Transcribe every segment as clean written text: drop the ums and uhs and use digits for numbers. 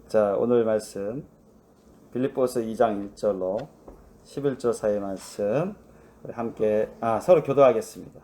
자, 오늘 말씀 빌립보서 2장 1절로 11절 사이 말씀 우리 함께 서로 교도하겠습니다.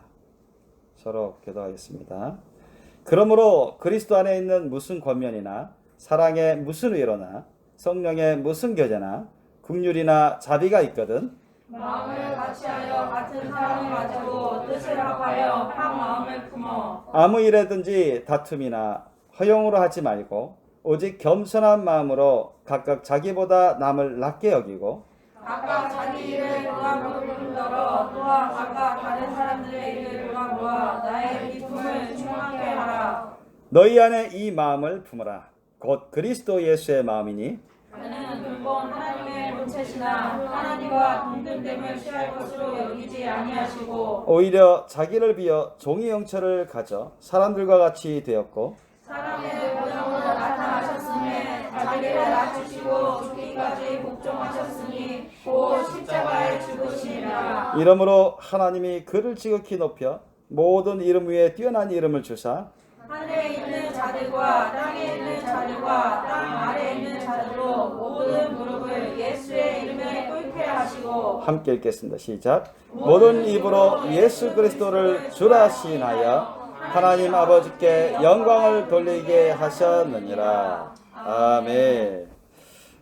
그러므로 그리스도 안에 있는 무슨 권면이나 사랑의 무슨 위로나 성령의 무슨 교제나 긍휼이나 자비가 있거든 마음을 같이하여 같은 사랑을 가지고 뜻을 합하여 한 마음을 품어 아무 일에든지 다툼이나 허용으로 하지 말고 오직 겸손한 마음으로 각각 자기보다 남을 낮게 여기고 각각 자기 일을 돌아보는 뿐더러 또한 각각 다른 사람들의 일을 돌아보아 나의 기쁨을 충만케 하라. 너희 안에 이 마음을 품으라. 곧 그리스도 예수의 마음이니 그는 근본 하나님의 본체시나 하나님과 동등됨을 취할 것으로 여기지 아니하시고 오히려 자기를 비어 종의 형체를 가져 사람들과 같이 되었고 사람의 모양으로 나타나셨음에 자기를 낮추시고 죽기까지 복종하셨으니 곧 십자가에 죽으시니라. 이러므로 하나님이 그를 지극히 높여 모든 이름 위에 뛰어난 이름을 주사 하늘에 있는 자들과 땅에 있는 자들과 땅 아래에 있는 자들로 모든 무릎을 예수의 이름에 꿇게 하시고 함께 읽겠습니다. 시작. 모든 입으로 예수 그리스도를 주라 시인하여 하나님 아버지께 영광을 돌리게 하셨느니라. 아멘.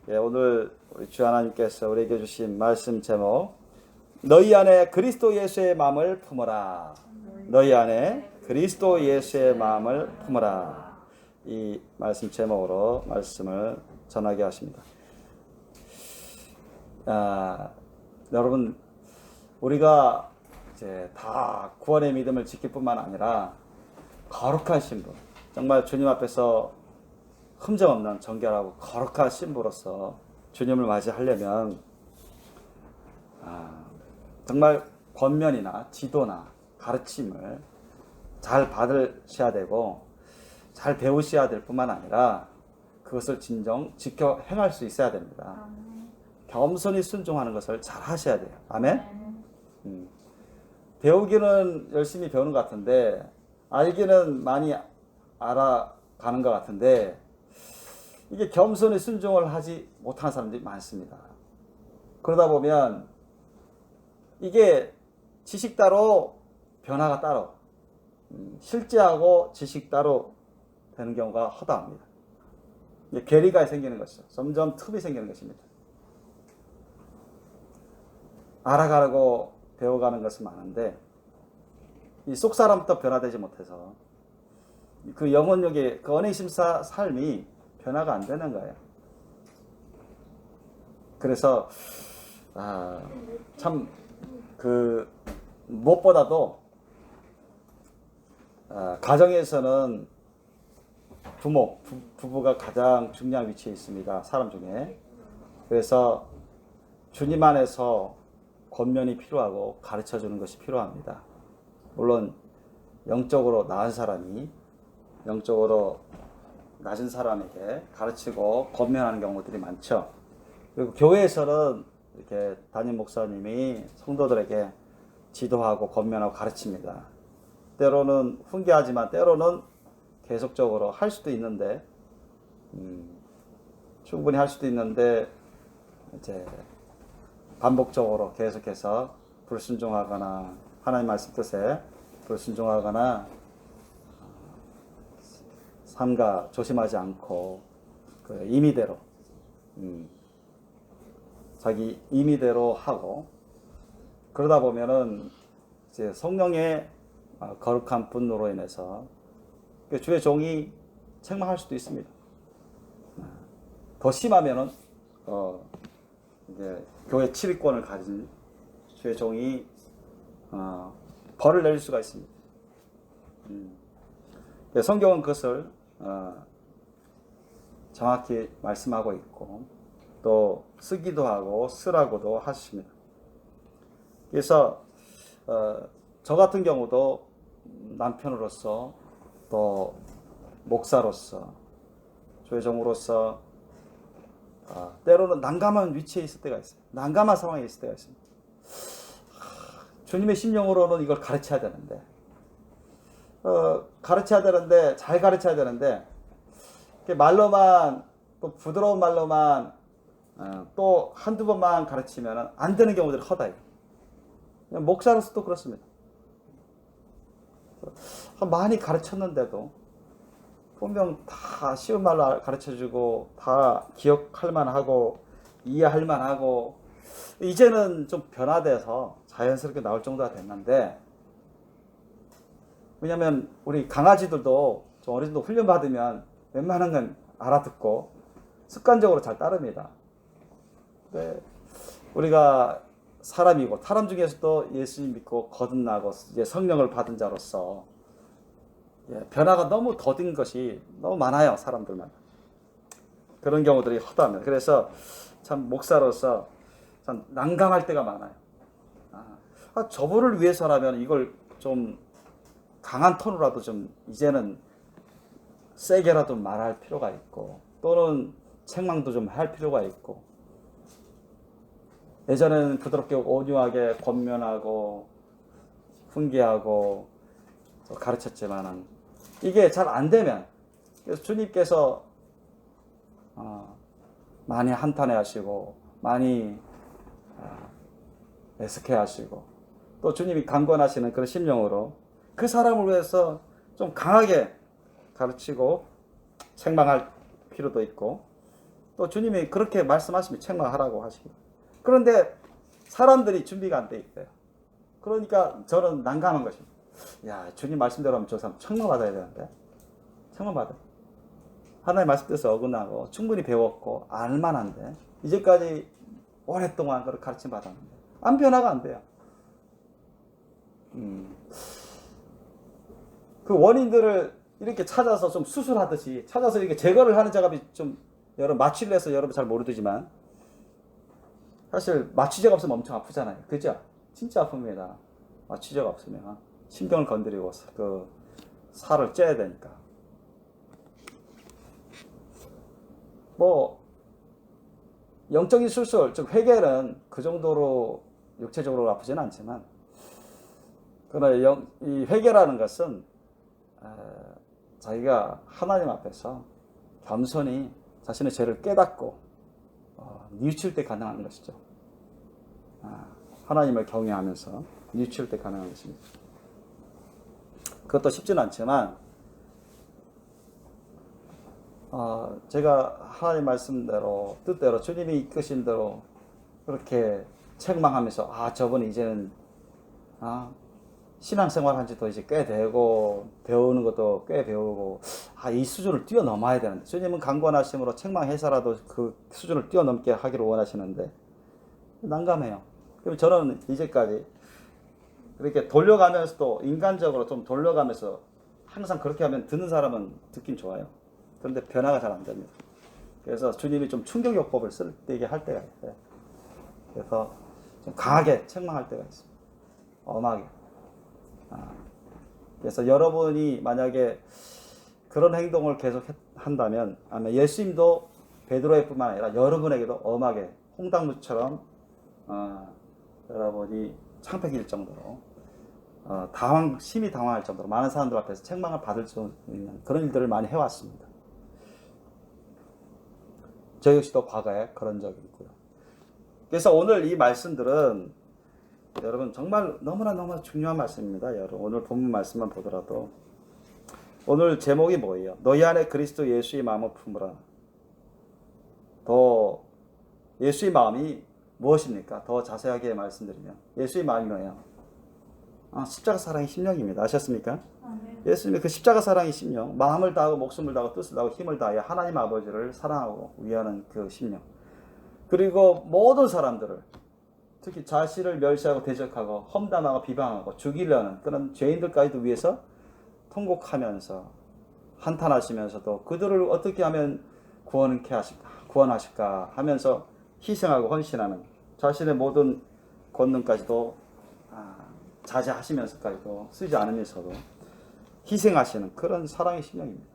예, 오늘 우리 주 하나님께서 우리에게 주신 말씀 제목 너희 안에 그리스도 예수의 마음을 품어라. 너희 안에 그리스도 예수의 마음을 품어라. 이 말씀 제목으로 말씀을 전하게 하십니다. 여러분 우리가 이제 다 구원의 믿음을 지킬 뿐만 아니라 거룩한 신분, 정말 주님 앞에서 흠정 없는 정결하고 거룩한 신부로서 주님을 맞이하려면 정말 권면이나 지도나 가르침을 잘 받으셔야 되고 잘 배우셔야 될 뿐만 아니라 그것을 진정 지켜 행할 수 있어야 됩니다. 겸손히 순종하는 것을 잘 하셔야 돼요. 아멘? 배우기는 열심히 배우는 것 같은데 알기는 많이 알아가는 것 같은데 이게 겸손히 순종을 하지 못하는 사람들이 많습니다. 그러다 보면 이게 지식 따로 변화가 따로 실제하고 지식 따로 되는 경우가 허다합니다. 괴리가 생기는 것이죠. 점점 틈이 생기는 것입니다. 알아가고 배워가는 것은 많은데 이 속사람부터 변화되지 못해서 그 영혼력의 그 언행심사 삶이 변화가 안 되는 거예요. 그래서 참 그 무엇보다도 가정에서는 부부가 가장 중요한 위치에 있습니다. 사람 중에. 그래서 주님 안에서 권면이 필요하고 가르쳐주는 것이 필요합니다. 물론 영적으로 나은 사람이 영적으로 낮은 사람에게 가르치고 권면하는 경우들이 많죠. 그리고 교회에서는 이렇게 담임 목사님이 성도들에게 지도하고 권면하고 가르칩니다. 때로는 훈계하지만 때로는 계속적으로 할 수도 있는데 충분히 할 수도 있는데 이제 반복적으로 계속해서 불순종하거나 하나님 말씀 뜻에 불순종하거나 삼가 조심하지 않고 그 임의대로 자기 임의대로 하고 그러다 보면은 이제 성령의 거룩한 분노로 인해서 주의 종이 책망할 수도 있습니다. 더 심하면은 이제 교회 치리권을 가진 주의 종이 벌을 내릴 수가 있습니다. 성경은 그것을 정확히 말씀하고 있고 또 쓰기도 하고 쓰라고도 하십니다. 그래서 저 같은 경우도 남편으로서 또 목사로서 주의 종으로서 때로는 난감한 위치에 있을 때가 있어요. 난감한 상황에 있을 때가 있습니다. 주님의 심령으로는 이걸 가르쳐야 되는데 잘 가르쳐야 되는데 말로만 또 부드러운 말로만 또 한두 번만 가르치면 안 되는 경우들이 허다해요. 목사로서도 그렇습니다. 많이 가르쳤는데도 분명 다 쉬운 말로 가르쳐주고 다 기억할 만하고 이해할 만하고 이제는 좀 변화돼서 자연스럽게 나올 정도가 됐는데, 왜냐면 우리 강아지들도 좀 어느 정도 훈련받으면 웬만한 건 알아듣고 습관적으로 잘 따릅니다. 네. 우리가 사람이고 사람 중에서도 예수님 믿고 거듭나고 이제 성령을 받은 자로서 변화가 너무 더딘 것이 너무 많아요. 사람들만. 그런 경우들이 허다합니다. 그래서 참 목사로서 참 난감할 때가 많아요. 저분을 위해서라면 이걸 좀 강한 톤으로라도 좀 이제는 세게라도 말할 필요가 있고, 또는 책망도 좀 할 필요가 있고, 예전에는 부드럽게 온유하게 권면하고 훈계하고 가르쳤지만은 이게 잘 안 되면, 그래서 주님께서 많이 한탄해 하시고 많이 애석해 하시고, 또 주님이 강권하시는 그런 심령으로 그 사람을 위해서 좀 강하게 가르치고 책망할 필요도 있고, 또 주님이 그렇게 말씀하시면 책망하라고 하십니다. 그런데 사람들이 준비가 안 돼 있대요. 그러니까 저는 난감한 것입니다. 야, 주님 말씀대로 하면 저 사람 책망받아야 되는데, 책망받아. 하나님의 말씀대로 어긋나고 충분히 배웠고 알만한데 이제까지 오랫동안 그걸 가르침 받았는데 안 변화가 안 돼요. 그 원인들을 이렇게 찾아서 좀 수술하듯이 찾아서 이렇게 제거를 하는 작업이 좀 여러분 마취를 해서 여러분 잘 모르지만, 사실 마취제가 없으면 엄청 아프잖아요. 그죠? 진짜 아픕니다. 마취제가 없으면 신경을 건드리고 그 살을 째야 되니까. 뭐 영적인 수술, 즉 회개는 그 정도로 육체적으로 아프지는 않지만, 그러나 이 회개라는 것은 자기가 하나님 앞에서 겸손히 자신의 죄를 깨닫고 뉘우칠 때 가능한 것이죠. 하나님을 경외하면서 뉘우칠 때 가능한 것입니다. 그것도 쉽지는 않지만 제가 하나님 말씀대로 뜻대로 주님이 이끄신 대로 그렇게 책망하면서 저분이 이제는 신앙생활 한 지도 이제 꽤 되고 배우는 것도 꽤 배우고 이 수준을 뛰어넘어야 되는데, 주님은 강권하심으로 책망해서라도 그 수준을 뛰어넘게 하기를 원하시는데 난감해요. 그럼 저는 이제까지 그렇게 돌려가면서도 인간적으로 좀 돌려가면서 항상 그렇게 하면 듣는 사람은 듣긴 좋아요. 그런데 변화가 잘 안 됩니다. 그래서 주님이 좀 충격요법을 쓸 때게 할 때가 있어요. 그래서 좀 강하게 책망할 때가 있습니다. 엄하게. 그래서 여러분이 만약에 그런 행동을 계속 한다면 아마 예수님도 베드로뿐만 아니라 여러분에게도 엄하게 홍당무처럼 여러분이 창백일 정도로 심히 당황할 정도로 많은 사람들 앞에서 책망을 받을 수 있는 그런 일들을 많이 해왔습니다. 저 역시도 과거에 그런 적이 있고요. 그래서 오늘 이 말씀들은 여러분 정말 너무나 중요한 말씀입니다. 여러분 오늘 본문 말씀만 보더라도, 오늘 제목이 뭐예요? 너희 안에 그리스도 예수의 마음을 품으라. 더 예수의 마음이 무엇입니까? 더 자세하게 말씀드리면 예수의 마음이 뭐예요? 십자가 사랑의 심령입니다. 아셨습니까? 예수님의 그 십자가 사랑의 심령, 마음을 다하고 목숨을 다하고 뜻을 다하고 힘을 다하여 하나님 아버지를 사랑하고 위하는 그 심령, 그리고 모든 사람들을, 특히 자신을 멸시하고 대적하고 험담하고 비방하고 죽이려는 그런 죄인들까지도 위해서 통곡하면서 한탄하시면서도 그들을 어떻게 하면 구원하실까 하면서 희생하고 헌신하는, 자신의 모든 권능까지도 자제하시면서까지도 쓰지 않으면서도 희생하시는 그런 사랑의 심령입니다.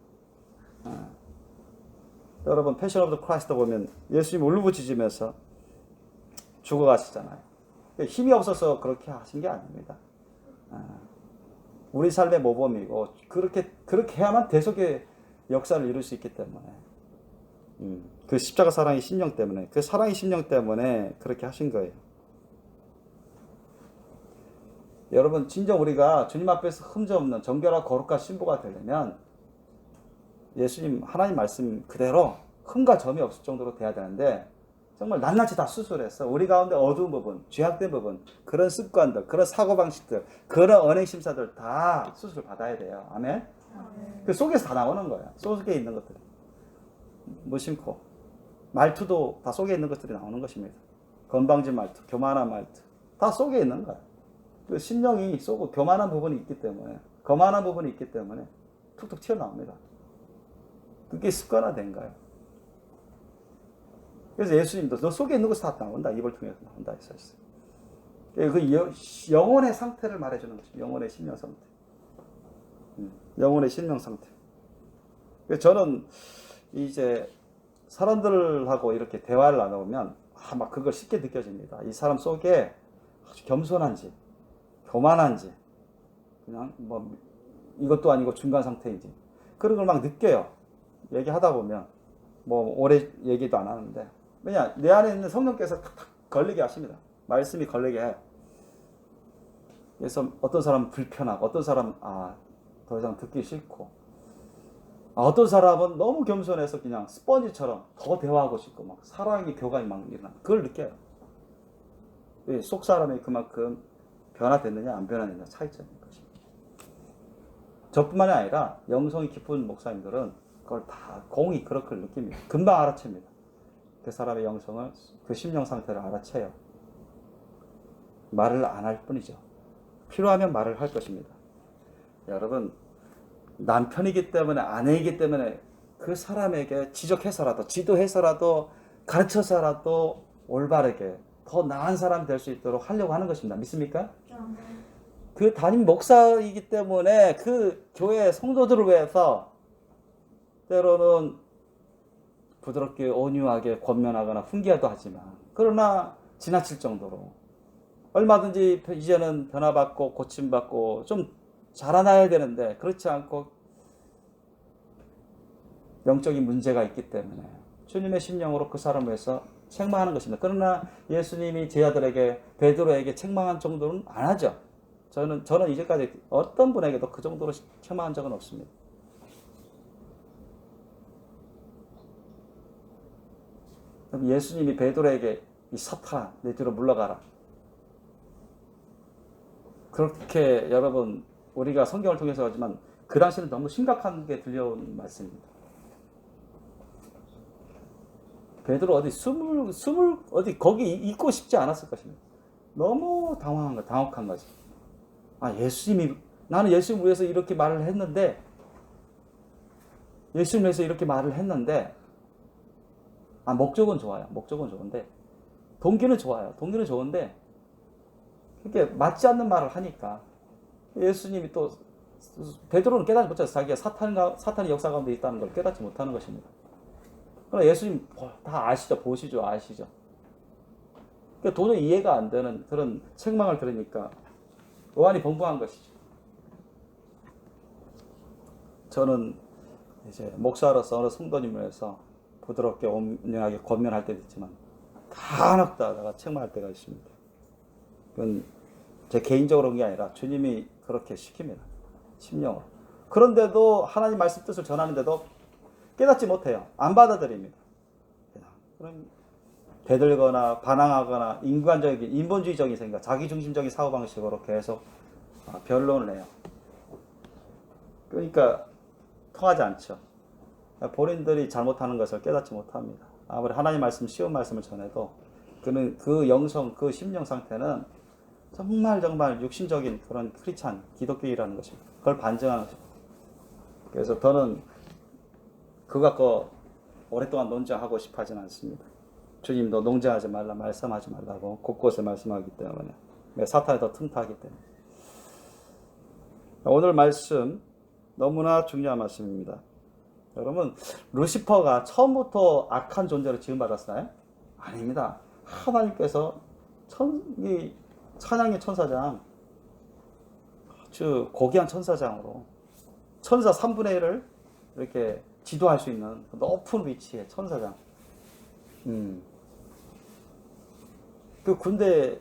여러분 패션 오브 더 크라이스트 보면 예수님 울부짖으면서 죽어가시잖아요. 힘이 없어서 그렇게 하신 게 아닙니다. 우리 삶의 모범이고 그렇게 해야만 대속의 역사를 이룰 수 있기 때문에 그 십자가 사랑의 심령 때문에, 그 사랑의 심령 때문에 그렇게 하신 거예요. 여러분, 진정 우리가 주님 앞에서 흠없는 정결하고 거룩한 신부가 되려면 예수님 하나님 말씀 그대로 흠과 점이 없을 정도로 돼야 되는데, 정말 낱낱이 다 수술해서 우리 가운데 어두운 부분, 죄악된 부분, 그런 습관들, 그런 사고방식들, 그런 언행심사들 다 수술 받아야 돼요. 아멘? 그 속에서 다 나오는 거예요. 속에 있는 것들. 무심코. 말투도 다 속에 있는 것들이 나오는 것입니다. 건방진 말투, 교만한 말투. 다 속에 있는 거예요. 그 심령이 쏘고 교만한 부분이 있기 때문에, 거만한 부분이 있기 때문에 툭툭 튀어나옵니다. 그게 습관화된 거예요. 그래서 예수님도 너 속에 있는 것이 다 나온다. 입을 통해서 나온다 했었어요. 그 영혼의 상태를 말해주는 것입니다. 영혼의 심령 상태. 영혼의 심령 상태. 그래서 저는 이제 사람들하고 이렇게 대화를 나누면 막 그걸 쉽게 느껴집니다. 이 사람 속에 아주 겸손한지, 교만한지, 그냥 뭐 이것도 아니고 중간 상태인지 그런 걸 막 느껴요. 얘기하다 보면 뭐 오래 얘기도 안 하는데, 왜냐 내 안에 있는 성령께서 탁탁 걸리게 하십니다. 말씀이 걸리게 해요. 그래서 어떤 사람은 불편하고, 어떤 사람은 더 이상 듣기 싫고, 어떤 사람은 너무 겸손해서 그냥 스펀지처럼 더 대화하고 싶고 막 사랑의 교감이 막 일어나. 그걸 느껴요. 속 사람이 그만큼 변화됐느냐 안 변화됐느냐 차이점인 것입니다. 저뿐만이 아니라 영성이 깊은 목사님들은 그걸 다 공히 그렇게 느낍니다. 금방 알아챕니다. 그 사람의 영성을, 그 심령 상태를 알아채요. 말을 안 할 뿐이죠. 필요하면 말을 할 것입니다. 여러분, 남편이기 때문에, 아내이기 때문에 그 사람에게 지적해서라도, 지도해서라도, 가르쳐서라도 올바르게 더 나은 사람이 될 수 있도록 하려고 하는 것입니다. 믿습니까? 그 담임 목사이기 때문에 그 교회 성도들을 위해서 때로는 부드럽게 온유하게 권면하거나 훈계도 하지만, 그러나 지나칠 정도로 얼마든지 이제는 변화받고 고침받고 좀 자라나야 되는데 그렇지 않고 영적인 문제가 있기 때문에 주님의 심령으로 그 사람을 위해서 책망하는 것입니다. 그러나 예수님이 제자들에게, 베드로에게 책망한 정도는 안 하죠. 저는 이제까지 어떤 분에게도 그 정도로 책망한 적은 없습니다. 예수님이 베드로에게 이 사탄아 내 뒤로 물러가라. 그렇게 여러분 우리가 성경을 통해서 하지만 그 당시는 너무 심각한 게 들려온 말씀입니다. 베드로 어디 숨을 어디 거기 있고 싶지 않았을 것입니다. 너무 당혹한 거지. 예수님이, 나는 예수님 위해서 이렇게 말을 했는데, 예수님 위해서 이렇게 말을 했는데, 목적은 좋아요. 목적은 좋은데, 동기는 좋아요. 동기는 좋은데, 그렇게 맞지 않는 말을 하니까, 예수님이 또, 베드로는 깨닫지 못해서 자기가 사탄의 역사 가운데 있다는 걸 깨닫지 못하는 것입니다. 그러나 예수님 다 아시죠? 보시죠? 아시죠? 그러니까 도저히 이해가 안 되는 그런 책망을 들으니까 요한이 벙벙한 것이죠. 저는 이제 목사로서 어느 성도님을 해서 부드럽게 온유하게 권면할 때도 있지만 간혹 다가 책망할 때가 있습니다. 그건 제 개인적으로 그런 게 아니라 주님이 그렇게 시킵니다. 심령으로. 그런데도 하나님 말씀 뜻을 전하는데도 깨닫지 못해요. 안 받아들입니다. 그럼 대들거나 반항하거나 인본주의적인 생각, 자기중심적인 사고방식으로 계속 변론을 해요. 그러니까 통하지 않죠. 본인들이 잘못하는 것을 깨닫지 못합니다. 아무리 하나님 말씀, 쉬운 말씀을 전해도 그는 그 영성, 그 심령 상태는 정말 육신적인 그런 크리스찬, 기독교이라는 것입니다. 그걸 반증하는 것입니다. 그래서 저는 그거 갖고 오랫동안 논쟁하고 싶어 하진 않습니다. 주님도 논쟁하지 말라, 말씀하지 말라고 곳곳에 말씀하기 때문에, 사탄이 더 틈타기 때문에. 오늘 말씀 너무나 중요한 말씀입니다. 여러분, 루시퍼가 처음부터 악한 존재로 지음받았나요? 아닙니다. 하나님께서 찬양의 천사장, 아주 고귀한 천사장으로 천사 3분의 1을 이렇게 지도할 수 있는 높은 위치의 천사장. 그 군대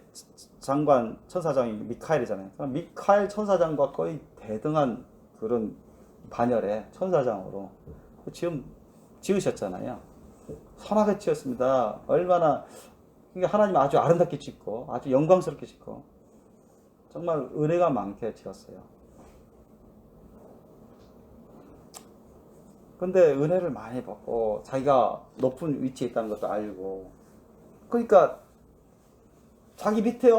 장관 천사장이 미카엘이잖아요. 미카엘 천사장과 거의 대등한 그런 반열의 천사장으로 지금 지으셨잖아요. 선하게 지었습니다. 얼마나 하나님 아주 아름답게 짓고 아주 영광스럽게 짓고 정말 은혜가 많게 지었어요. 근데 은혜를 많이 받고 자기가 높은 위치에 있다는 것도 알고, 그러니까 자기 밑에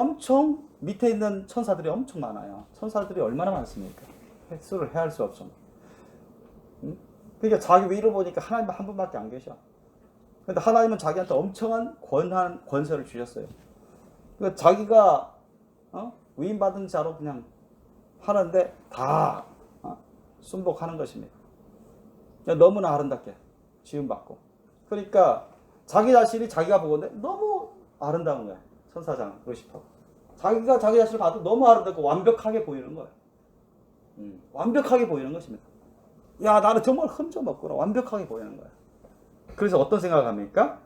있는 천사들이 엄청 많아요. 천사들이 얼마나 많습니까? 횟수를 헤아릴 수 없어. 그러니까 자기 위로 보니까 하나님 한 분밖에 안 계셔. 근데 하나님은 자기한테 엄청난 권세를 주셨어요. 그러니까 자기가 위임받은 자로 그냥 하는데 다 순복하는 것입니다. 너무나 아름답게 지음받고, 그러니까 자기 자신이 자기가 보건데 너무 아름다운 거야. 천사장 루시퍼 자기가 자기 자신을 봐도 너무 아름답고 완벽하게 보이는 거예요. 완벽하게 보이는 것입니다. 야, 나는 정말 흠좀 없구나. 완벽하게 보이는 거예요. 그래서 어떤 생각을 합니까?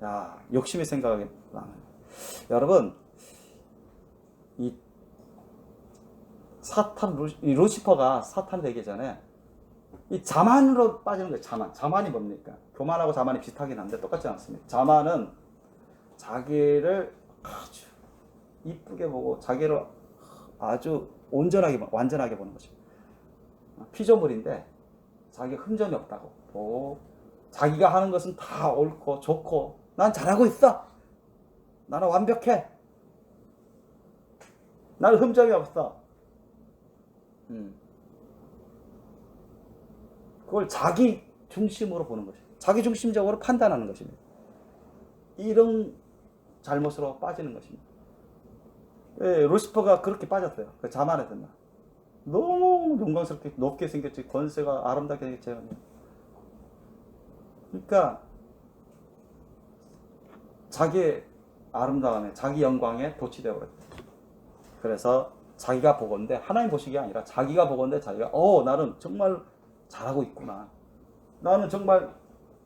야, 욕심의 생각이 나요. 여러분, 이 루시퍼가 사탄 되기 전에 이 자만으로 빠지는 거예요. 자만이 뭡니까? 교만하고 자만이 비슷하긴 한데 똑같지 않습니다. 자만은 자기를 아주 이쁘게 보고 자기를 아주 완전하게 보는 것입니다. 피조물인데 자기가 흠점이 없다고 보고, 자기가 하는 것은 다 옳고 좋고 난 잘하고 있어, 나는 완벽해, 나는 흠점이 없어. 그걸 자기 중심으로 보는 것이에요. 자기 중심적으로 판단하는 것입니다. 이런 잘못으로 빠지는 것입니다. 루시퍼가 그렇게 빠졌어요. 그 자만했던 날. 너무 영광스럽게 높게 생겼지, 권세가 아름답게 생겼지. 그러니까 자기의 아름다움에, 자기 영광에 도취되어 버렸어요. 그래서 자기가 보건대, 하나님 보시기 아니라 자기가 보건대 자기가 나는 정말 잘하고 있구나, 나는 정말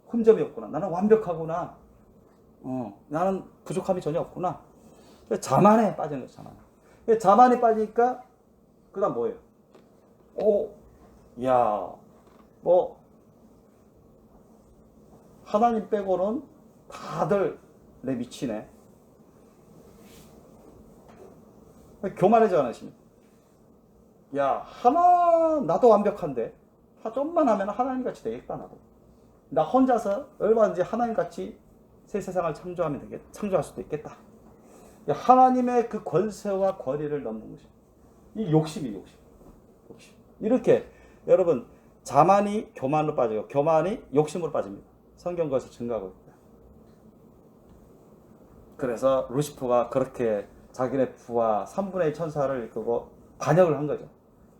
흠점이 없구나, 나는 완벽하구나, 나는 부족함이 전혀 없구나. 자만에 빠지는 거예요. 자만에 빠지니까 그 다음 뭐예요? 하나님 빼고는 다들 내 미치네. 교만해져 않으십니까? 나도 완벽한데 좀만 하면 하나님같이 되겠다. 나 혼자서 얼마든지 하나님같이 새 세상을 창조할 수도 있겠다. 하나님의 그 권세와 권위를 넘는 것이 이 욕심. 이렇게 여러분, 자만이 교만으로 빠지고 교만이 욕심으로 빠집니다. 성경 거기서 증거하고 있다. 그래서 루시퍼가 그렇게 자기네 부하 3분의 1 천사를 이끌고 반역을 한 거죠.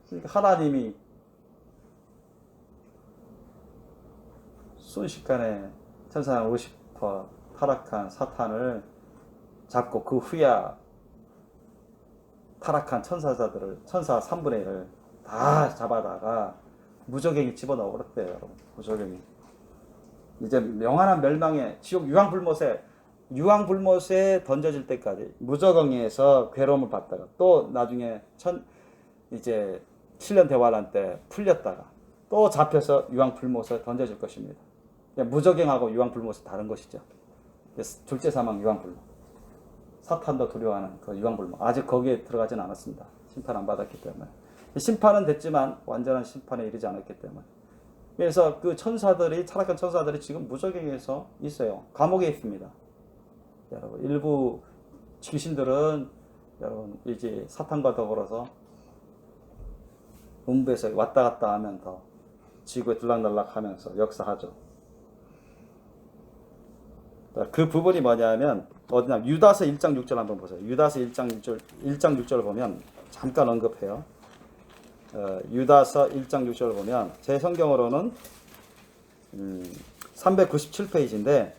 그러니까 하나님이 순식간에 천사장 루시퍼, 타락한 사탄을 잡고, 그 후에 타락한 천사 3분의 1을 다 잡아다가 무저갱이 집어넣어 버렸대요, 여러분. 무저갱이. 이제 영원한 멸망의 지옥 유황불못에 던져질 때까지 무저갱이에서 괴로움을 받다가, 또 나중에 이제 7년 대환란 때 풀렸다가 또 잡혀서 유황불못에 던져질 것입니다. 무저갱하고 유황불못은 다른 것이죠. 둘째 사망 유황불못. 사탄도 두려워하는 그 유황불못. 아직 거기에 들어가진 않았습니다. 심판 안 받았기 때문에. 심판은 됐지만 완전한 심판에 이르지 않았기 때문에. 그래서 그 타락한 천사들이 지금 무저갱에서 있어요. 감옥에 있습니다. 여러분, 일부 귀신들은 여러분 이제 사탄과 더불어서 음부에서 왔다 갔다 하면서 지구에 들락날락 하면서 역사하죠. 그 부분이 뭐냐면 어디냐, 유다서 1장 6절 한번 보세요. 유다서 1장 6절 보면 잠깐 언급해요. 유다서 1장 6절을 보면 제 성경으로는 397페이지인데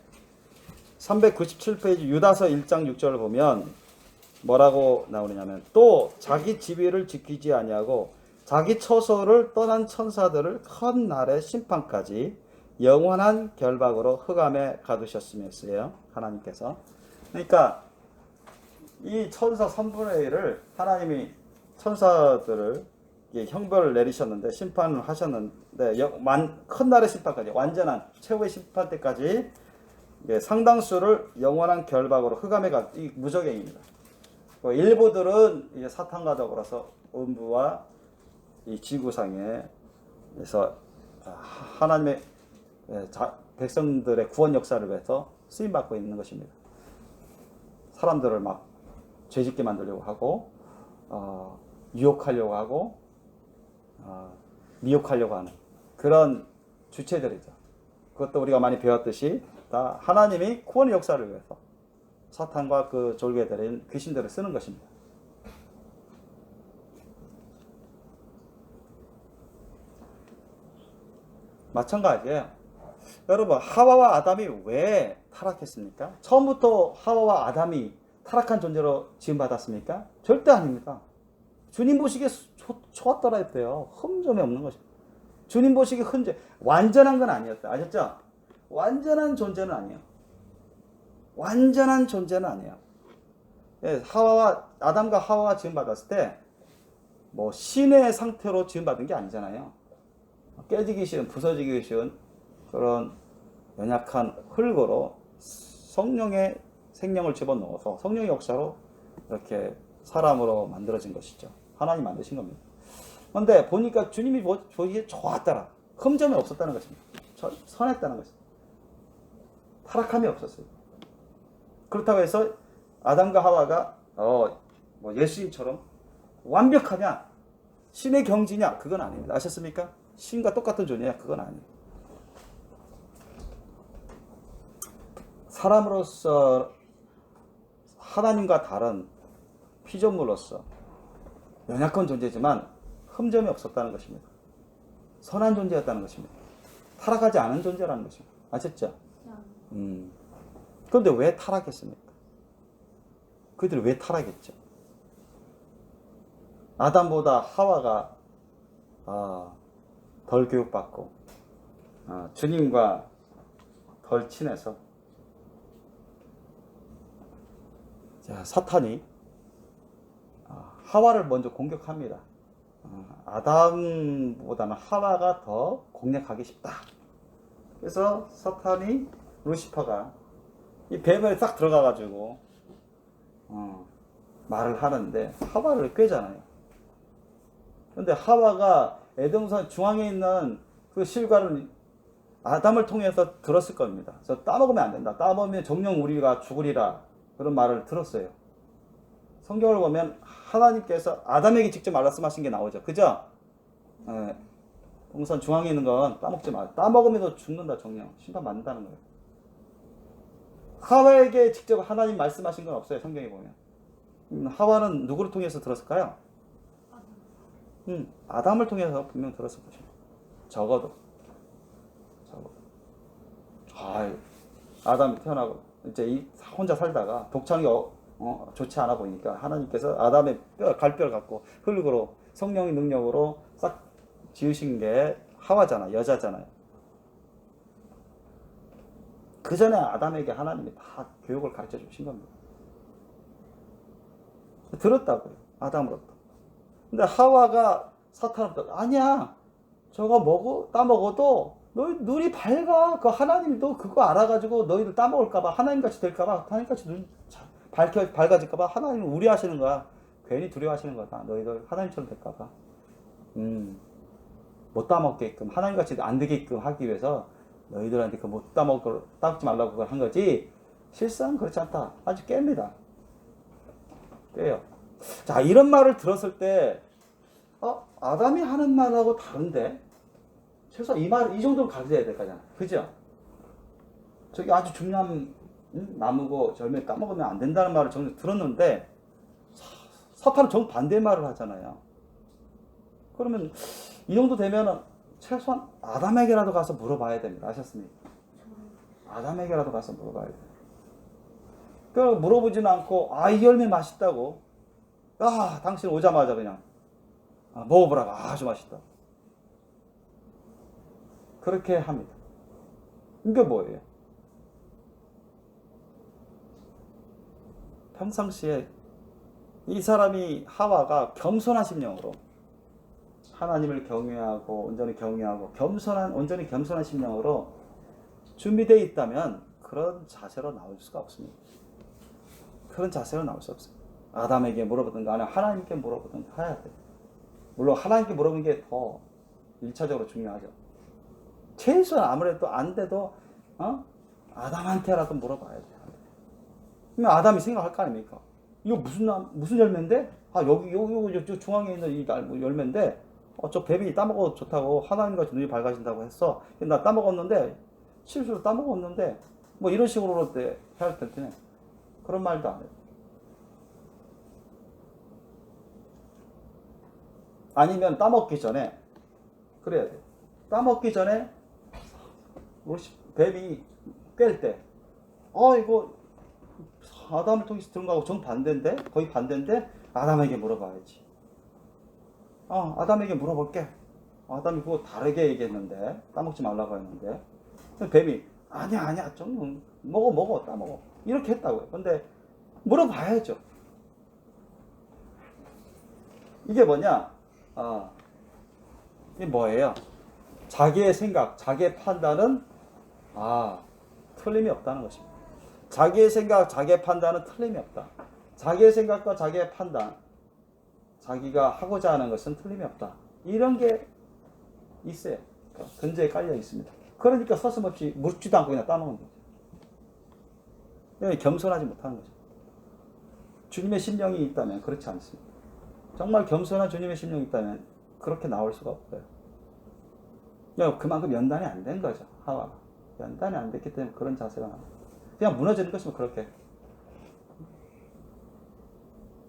397페이지 유다서 1장 6절을 보면 뭐라고 나오느냐면, 또 자기 지위를 지키지 아니하고 자기 처소를 떠난 천사들을 큰 날의 심판까지 영원한 결박으로 흑암에 가두셨으면서요. 하나님께서. 그러니까 이 천사 3분의 1을 하나님이 천사들을 형벌을 내리셨는데 심판을 하셨는데 큰 날의 심판까지 완전한 최후의 심판 때까지 상당수를 영원한 결박으로 흑암에 이 무적행입니다. 일부들은 이제 사탄과 더불어서 음부와 이 지구상에서 하나님의 백성들의 구원 역사를 위해서 쓰임 받고 있는 것입니다. 사람들을 막 죄짓게 만들려고 하고 유혹하려고 하고 미혹하려고 하는 그런 주체들이죠. 그것도 우리가 많이 배웠듯이 다 하나님이 구원의 역사를 위해서 사탄과 그 졸개들인 귀신들을 쓰는 것입니다. 마찬가지예요. 여러분, 하와와 아담이 왜 타락했습니까? 처음부터 하와와 아담이 타락한 존재로 지음받았습니까? 절대 아닙니다. 주님 보시기에 좋았더라 했대요. 흠점이 없는 것입니다. 주님 보시기에 완전한 건 아니었어요. 아셨죠? 완전한 존재는 아니에요. 완전한 존재는 아니에요. 아담과 하와가 지음받았을 때 뭐 신의 상태로 지음받은 게 아니잖아요. 깨지기 쉬운, 부서지기 쉬운 그런 연약한 흙으로 성령의 생명을 집어넣어서 성령의 역사로 이렇게 사람으로 만들어진 것이죠. 하나님 만드신 겁니다. 그런데 보니까 주님이 보기에 좋았더라. 흠점이 없었다는 것입니다. 선했다는 것입니다. 타락함이 없었어요. 그렇다고 해서 아담과 하와가 뭐 예수님처럼 완벽하냐, 신의 경지냐, 그건 아닙니다. 아셨습니까? 신과 똑같은 존재냐, 그건 아니에요. 사람으로서 하나님과 다른 피조물로서 연약한 존재지만 흠점이 없었다는 것입니다. 선한 존재였다는 것입니다. 타락하지 않은 존재라는 것입니다. 아셨죠? 그런데 왜 타락했습니까? 그들이 왜 타락했죠? 아담보다 하와가 덜 교육받고 주님과 덜 친해서 사탄이 하와를 먼저 공격합니다. 아담보다는 하와가 더 공략하기 쉽다. 그래서 사탄이 루시퍼가 이 뱀에 싹 들어가가지고 말을 하는데 하와를 꿰잖아요. 그런데 하와가 에덴동산 중앙에 있는 그 실과를 아담을 통해서 들었을 겁니다. 그래서 따먹으면 안 된다. 따먹으면 정녕 우리가 죽으리라. 그런 말을 들었어요. 성경을 보면 하나님께서 아담에게 직접 말씀하신 게 나오죠. 그죠? 동산 중앙에 있는 건 따먹지 마. 따먹으면 너 죽는다, 정녕. 심판 받는다는 거예요. 하와에게 직접 하나님 말씀하신 건 없어요. 성경에 보면. 하와는 누구를 통해서 들었을까요? 아담을 통해서 분명 들었을 것입니다. 적어도. 아담이 태어나고 이제 혼자 살다가 독창이 좋지 않아 보니까 하나님께서 아담의 갈뼈를 갖고 흙으로 성령의 능력으로 싹 지으신 게 하와잖아, 여자잖아요. 그 전에 아담에게 하나님이 다 교육을 가르쳐 주신 겁니다. 들었다고요, 아담으로부터. 근데 하와가 사탄으로부터 아니야, 저거 따먹어도 너희 눈이 밝아. 그 하나님도 그거 알아가지고 너희들 따먹을까봐, 하나님같이 될까봐, 하나님같이 눈 밝아질까봐 하나님을 우려하시는 거야. 괜히 두려워하시는 거다. 너희들 하나님처럼 될까봐. 못 따먹게끔, 하나님같이 안 되게끔 하기 위해서 너희들한테 그 못 따먹지 말라고 그걸 한 거지. 실상 그렇지 않다. 아주 깹니다. 깨요. 자, 이런 말을 들었을 때, 아담이 하는 말하고 다른데? 최소한 이 정도는 가져야 될 거잖아. 그죠? 저기 아주 중요한 나무고 절매 따먹으면 안 된다는 말을 정말 들었는데, 사탄은 정반대 말을 하잖아요. 그러면 이 정도 되면은 최소한 아담에게라도 가서 물어봐야 됩니다. 아셨습니까? 아담에게라도 가서 물어봐야 돼요. 그 물어보지는 않고 이 열매 맛있다고 당신 오자마자 그냥 먹어보라고 아주 맛있다. 그렇게 합니다. 이게 뭐예요? 평상시에 이 사람이 하와가 겸손한 심령으로 하나님을 경외하고 온전히 경외하고 온전히 겸손한 심령으로 준비되어 있다면 그런 자세로 나올 수가 없습니다. 그런 자세로 나올 수 없어요. 아담에게 물어보든가 아니면 하나님께 물어보든가 해야 돼요. 물론 하나님께 물어보는 게 더 1차적으로 중요하죠. 최소한 아무래도 안 돼도 아담한테라도 물어봐야 돼요. 그러면 아담이 생각할 거 아닙니까? 이거 무슨 열매인데? 여기 중앙에 있는 이 열매인데 저 뱀이 따먹어도 좋다고 하나님과 눈이 밝아진다고 했어. 나 따먹었는데 실수로 따먹었는데 뭐 이런 식으로 해야 할 텐데 그런 말도 안 해요. 아니면 따먹기 전에 그래야 돼. 따먹기 전에 뱀이 깰 때 이거 아담을 통해서 들은 거하고 정반대인데 거의 반대인데 아담에게 물어봐야지. 아담에게 물어볼게. 아담이 그거 다르게 얘기했는데 따먹지 말라고 했는데 뱀이 아니야 좀 먹어 따먹어 이렇게 했다고요. 근데 물어봐야죠. 이게 뭐냐? 이게 뭐예요? 자기의 생각, 자기의 판단은 틀림이 없다는 것입니다. 자기의 생각, 자기의 판단은 틀림이 없다. 자기의 생각과 자기의 판단, 자기가 하고자 하는 것은 틀림이 없다. 이런 게 있어요. 근저에 깔려 있습니다. 그러니까 서슴없이 묻지도 않고 그냥 따먹는 거죠. 겸손하지 못하는 거죠. 주님의 심령이 있다면 그렇지 않습니다. 정말 겸손한 주님의 심령이 있다면 그렇게 나올 수가 없어요. 그만큼 연단이 안 된 거죠. 하와가. 연단이 안 됐기 때문에 그런 자세가 나옵니다. 그냥 무너지는 것이면 그렇게.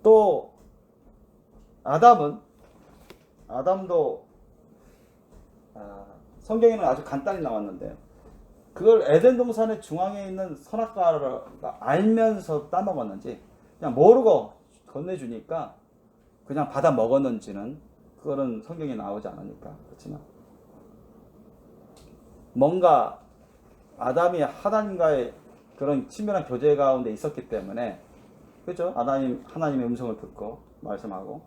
또 아담도 성경에는 아주 간단히 나왔는데 그걸 에덴 동산의 중앙에 있는 선악과를 알면서 따먹었는지 그냥 모르고 건네주니까 그냥 받아 먹었는지는 그거는 성경에 나오지 않으니까 그렇지만 뭔가 아담이 하나님과의 그런 친밀한 교제 가운데 있었기 때문에 그렇죠? 하나님의 음성을 듣고 말씀하고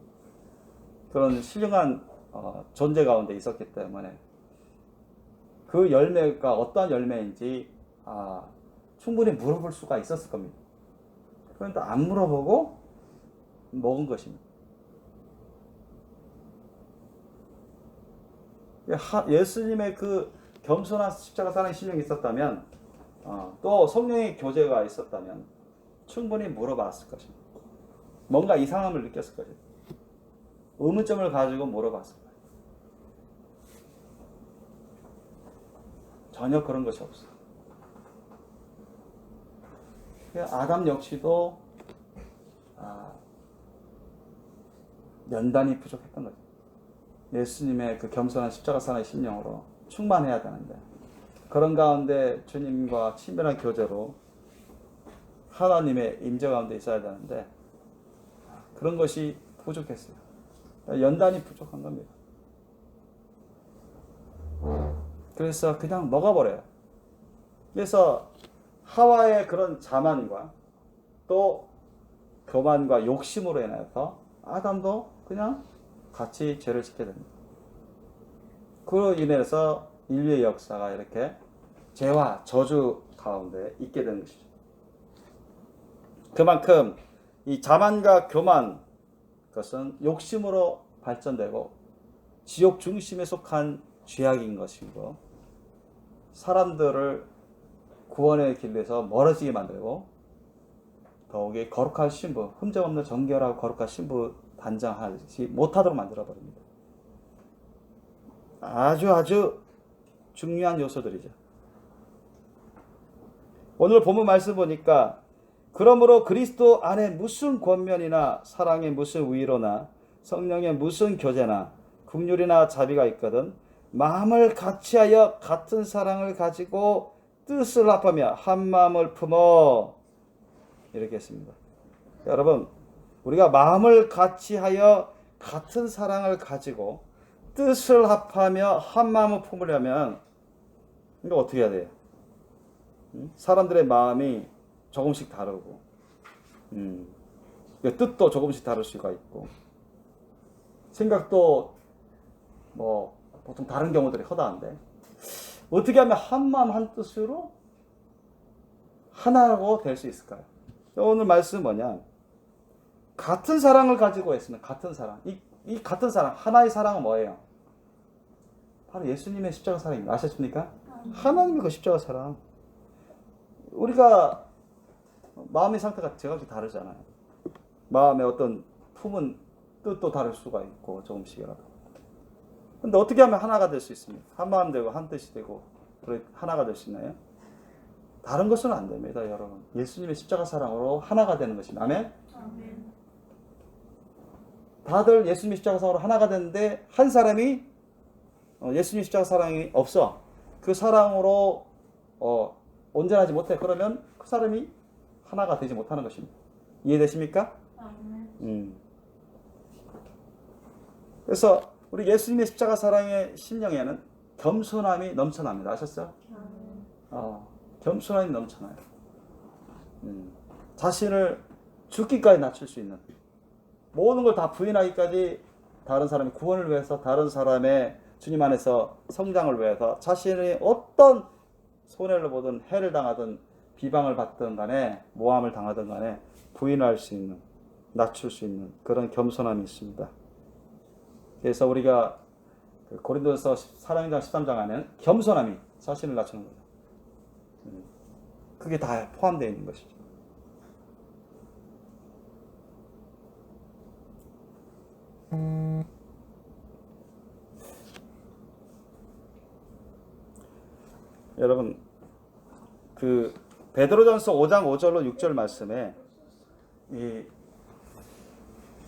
그런 신령한 존재 가운데 있었기 때문에 그 열매가 어떠한 열매인지 충분히 물어볼 수가 있었을 겁니다. 그런데 안 물어보고 먹은 것입니다. 예수님의 그 겸손한 십자가 사는 신령이 있었다면 또 성령의 교제가 있었다면 충분히 물어봤을 것입니다. 뭔가 이상함을 느꼈을 거예요. 의문점을 가지고 물어봤을 거예요. 전혀 그런 것이 없어요. 아담 역시도 연단이 부족했던 거죠. 예수님의 그 겸손한 십자가 사는 심령으로 충만해야 되는데 그런 가운데 주님과 친밀한 교제로 하나님의 임재 가운데 있어야 되는데 그런 것이 부족했어요. 연단이 부족한 겁니다. 그래서 그냥 먹어버려요. 그래서 하와의 그런 자만과 또 교만과 욕심으로 인해서 아담도 그냥 같이 죄를 짓게 됩니다. 그로 인해서 인류의 역사가 이렇게 죄와 저주 가운데 있게 되는 것이죠. 그만큼 이 자만과 교만 그것은 욕심으로 발전되고 지옥 중심에 속한 죄악인 것이고 사람들을 구원의 길에서 멀어지게 만들고 더욱이 거룩한 신부, 흠정없는 정결하고 거룩한 신부 단장하지 못하도록 만들어버립니다. 아주 중요한 요소들이죠. 오늘 본문 말씀 보니까 그러므로 그리스도 안에 무슨 권면이나 사랑의 무슨 위로나 성령의 무슨 교제나 긍휼이나 자비가 있거든 마음을 같이하여 같은 사랑을 가지고 뜻을 합하며 한 마음을 품어 이렇게 했습니다. 여러분 우리가 마음을 같이하여 같은 사랑을 가지고 뜻을 합하며 한 마음을 품으려면 이거 어떻게 해야 돼요? 사람들의 마음이 조금씩 다르고 뜻도 조금씩 다를 수가 있고 생각도 뭐 보통 다른 경우들이 허다한데 어떻게 하면 한 마음 한 뜻으로 하나로 될 수 있을까요? 오늘 말씀은 뭐냐? 같은 사랑을 가지고 있으면 같은 사랑. 이 같은 사랑, 하나의 사랑은 뭐예요? 바로 예수님의 십자가 사랑입니다. 아셨습니까? 하나님의 그 십자가 사랑. 우리가 마음의 상태가 제각기 다르잖아요. 마음의 어떤 품은 뜻도 다를 수가 있고 조금씩이라도. 근데 어떻게 하면 하나가 될 수 있습니까? 한 마음 되고 한 뜻이 되고 하나가 될 수 있나요? 다른 것은 안 됩니다, 여러분. 예수님의 십자가 사랑으로 하나가 되는 것입니다. 아멘? 아멘. 다들 예수님의 십자가 사랑으로 하나가 되는데 한 사람이 예수님 십자가 사랑이 없어. 그 사랑으로 온전하지 못해. 그러면 그 사람이 하나가 되지 못하는 것입니다. 이해되십니까? 아멘. 그래서 우리 예수님의 십자가 사랑의 심령에는 겸손함이 넘쳐납니다. 아셨어요? 겸손함이 넘쳐나요. 자신을 죽기까지 낮출 수 있는 모든 걸 다 부인하기까지 다른 사람의 구원을 위해서 다른 사람의 주님 안에서 성장을 위해서 자신이 어떤 손해를 보든 해를 당하든 비방을 받든 간에 모함을 당하든 간에 부인할 수 있는 낮출 수 있는 그런 겸손함이 있습니다. 그래서 우리가 고린도서 사랑행전 13장 안에는 겸손함이 자신을 낮추는 거죠. 그게 다 포함되어 있는 것이죠. 여러분 그 베드로전서 5장 5절로 6절 말씀에 이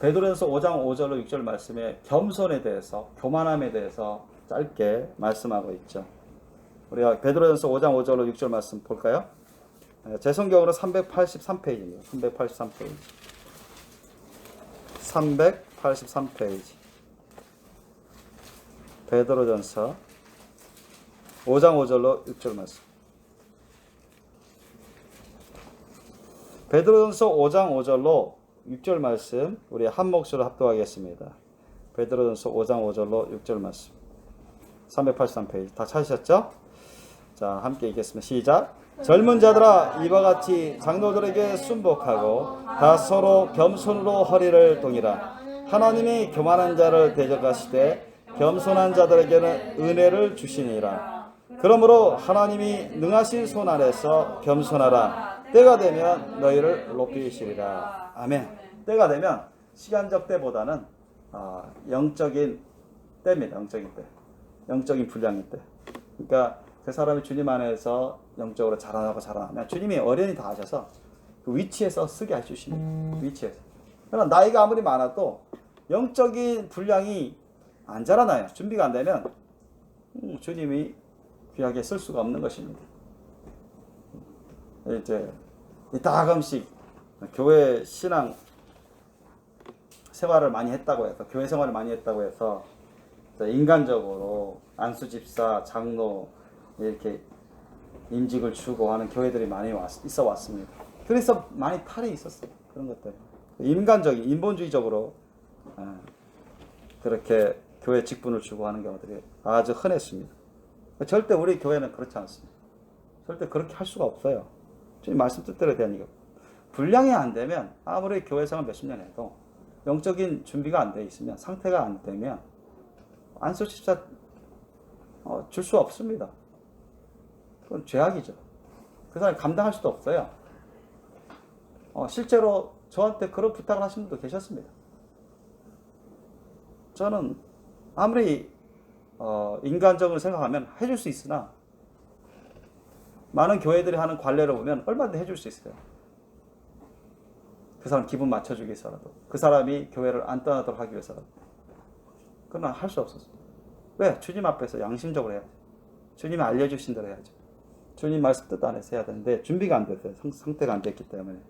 베드로전서 5장 5절로 6절 말씀에 겸손에 대해서 교만함에 대해서 짧게 말씀하고 있죠. 우리가 베드로전서 5장 5절로 6절 말씀 볼까요? 제 성경으로 383페이지입니다. 383페이지. 383페이지. 베드로전서 5장 5절로 6절 말씀. 베드로전서 5장 5절로 6절 말씀 우리 한 목소리로 합독하겠습니다. 베드로전서 5장 5절로 6절 말씀. 383페이지. 다 찾으셨죠? 자, 함께 읽겠습니다. 시작. 젊은 자들아 이와 같이 장로들에게 순복하고 다 서로 겸손으로 허리를 동이라. 하나님이 교만한 자를 대적하시되 겸손한 자들에게는 은혜를 주시니라. 그러므로 하나님이 능하신 손 아래서 겸손하라. 때가 되면 너희를 높이시리라. 아멘. 때가 되면 시간적 때보다는 영적인 때입니다. 영적인 때. 영적인 분량의 때. 그러니까 그 사람이 주님 안에서 영적으로 자라나면 주님이 어련히 다 하셔서 그 위치에서 쓰게 해주십니다. 위치에서. 그러나 나이가 아무리 많아도 영적인 분량이 안 자라나요. 준비가 안 되면 주님이 귀하게 쓸 수가 없는 것입니다. 이제 가끔씩 교회 신앙 생활을 많이 했다고 해서 교회 생활을 많이 했다고 해서 인간적으로 안수 집사, 장로 이렇게 임직을 주고 하는 교회들이 많이 있어 왔습니다. 그래서 많이 탈이 있었어요. 그런 것들. 인간적인, 인본주의적으로 그렇게 교회 직분을 주고 하는 경우들이 아주 흔했습니다. 절대 우리 교회는 그렇지 않습니다. 절대 그렇게 할 수가 없어요. 주님 말씀 뜻대로 되니까. 분량이 안 되면 아무리 교회 생활 몇십 년 해도 영적인 준비가 안 돼 있으면 상태가 안 되면 안수 집사 줄 수 없습니다. 그건 죄악이죠. 그 사람이 감당할 수도 없어요. 실제로 저한테 그런 부탁을 하신 분도 계셨습니다. 저는 아무리 인간적으로 생각하면 해줄 수 있으나 많은 교회들이 하는 관례를 보면 얼마든지 해줄 수 있어요. 그 사람 기분 맞춰주기 위해서라도 그 사람이 교회를 안 떠나도록 하기 위해서라도. 그러나 할 수 없었어요. 왜? 주님 앞에서 양심적으로 해야죠. 주님이 알려주신 대로 해야죠. 주님 말씀 뜻 안에서 해야 되는데 준비가 안 됐어요. 상태가 안 됐기 때문에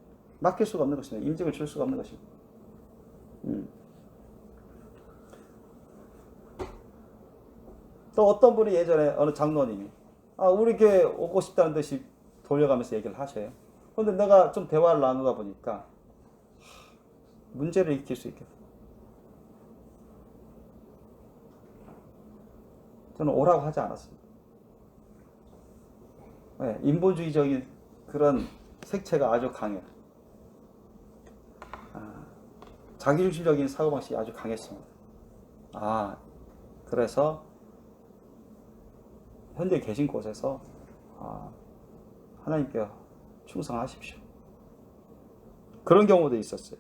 맡길 수가 없는 것입니다. 임직을 줄 수가 없는 것입니다. 또 어떤 분이 예전에 어느 장로님이 우리 교회 오고 싶다는 듯이 돌려가면서 얘기를 하셔요. 그런데 내가 좀 대화를 나누다 보니까 문제를 일으킬 수 있겠다. 저는 오라고 하지 않았습니다. 네, 인본주의적인 그런 색채가 아주 강해요. 자기중심적인 사고방식이 아주 강했습니다. 그래서 현재 계신 곳에서 하나님께 충성하십시오. 그런 경우도 있었어요.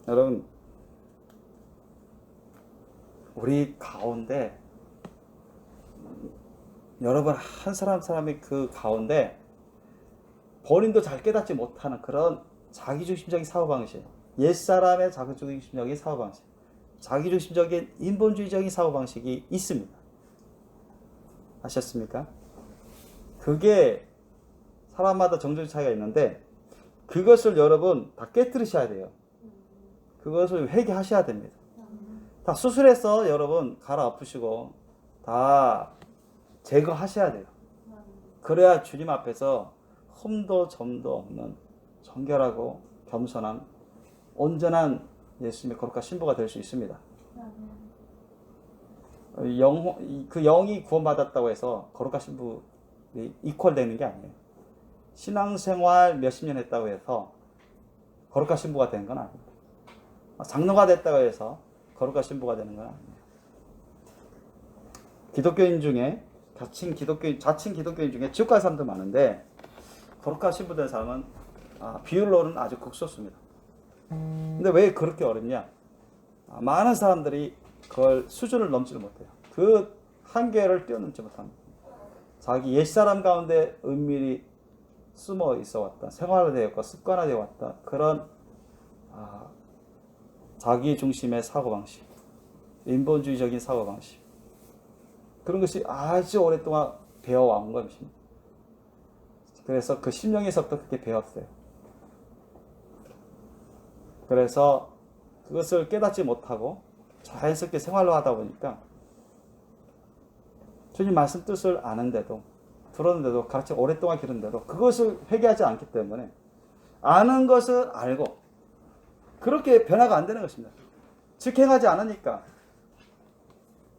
여러분, 우리 가운데 여러분 한 사람의 그 가운데 본인도 잘 깨닫지 못하는 그런 자기중심적인 사고방식, 옛사람의 자기중심적인 사고방식, 자기중심적인 인본주의적인 사고방식이 있습니다. 아셨습니까? 그게 사람마다 정도의 차이가 있는데 그것을 여러분 다 깨뜨리셔야 돼요. 그것을 회개하셔야 됩니다. 다 수술해서 여러분 갈아엎으시고 다 제거하셔야 돼요. 그래야 주님 앞에서 흠도 점도 없는 정결하고 겸손한 온전한 예수님의 거룩한 신부가 될 수 있습니다. 그 영이 구원받았다고 해서 거룩한 신부 이퀄 되는 게 아니에요. 신앙생활 몇십 년 했다고 해서 거룩한 신부가 되는 건 아닙니다. 장로가 됐다고 해서 거룩한 신부가 되는 건 아니에요. 기독교인 중에 자칭 기독교인 중에 지옥 갈 사람도 많은데 거룩한 신부 된 사람은 비율로는 아주 극소수입니다. 근데 왜 그렇게 어렵냐? 많은 사람들이 그걸 수준을 넘지를 못해요. 그 한계를 뛰어넘지 못합니다. 자기 옛사람 가운데 은밀히 숨어 있어 왔다, 생활화되어 왔고 습관화되어 왔다, 그런 자기 중심의 사고방식, 인본주의적인 사고방식, 그런 것이 아주 오랫동안 배워온 것입니다. 그래서 그 심령에서부터 그렇게 배웠어요. 그래서 그것을 깨닫지 못하고 자연스럽게 생활로 하다 보니까 주님 말씀 뜻을 아는데도, 들었는데도, 가르쳐 오랫동안 기른데도 그것을 회개하지 않기 때문에 아는 것을 알고 그렇게 변화가 안 되는 것입니다. 직행하지 않으니까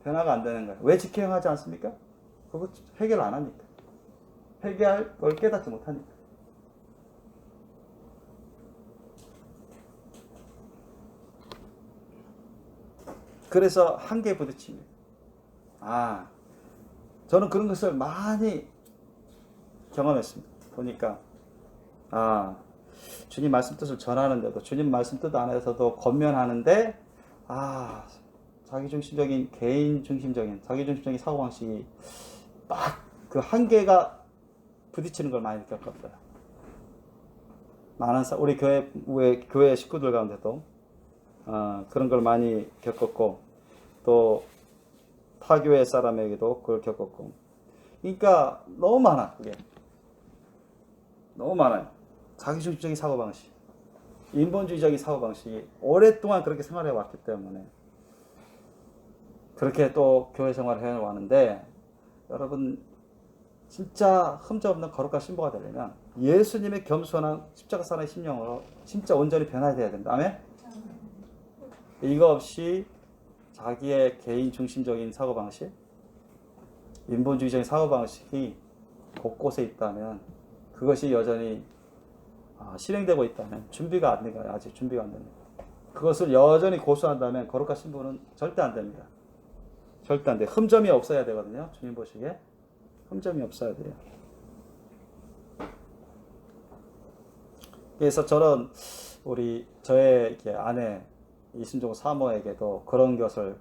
변화가 안 되는 거예요. 왜 직행하지 않습니까? 그거 회개를 안 하니까. 회개할 걸 깨닫지 못하니까. 그래서 한계에 부딪힙니다. 저는 그런 것을 많이 경험했습니다. 보니까 주님 말씀 뜻을 전하는데도, 주님 말씀 뜻 안에서도 권면하는데 자기중심적인, 개인중심적인, 자기중심적인 사고방식이 막 그 한계가 부딪히는 걸 많이 겪었어요. 많은 우리 교회 식구들 가운데도 그런 걸 많이 겪었고, 또 타교회 사람에게도 그걸 겪었고, 그러니까 너무 많아. 그게 너무 많아요. 자기중심적인 사고방식, 인본주의적인 사고방식이 오랫동안 그렇게 생활해 왔기 때문에 그렇게 또 교회 생활을 해왔는데, 여러분 진짜 흠잡없는 거룩한 신부가 되려면 예수님의 겸손한 십자가 사랑의 심령으로 진짜 온전히 변화되어야 된다. 아멘? 이거 없이 자기의 개인 중심적인 사고방식, 인본주의적인 사고방식이 곳곳에 있다면, 그것이 여전히 실행되고 있다면 준비가 안 됩니다. 아직 준비가 안 됩니다. 그것을 여전히 고수한다면 거룩한 신부는 절대 안 됩니다. 절대 안 돼요. 흠점이 없어야 되거든요. 주님 보시기에 흠점이 없어야 돼요. 그래서 저는 저의 아내 이순종 사모에게도 그런 것을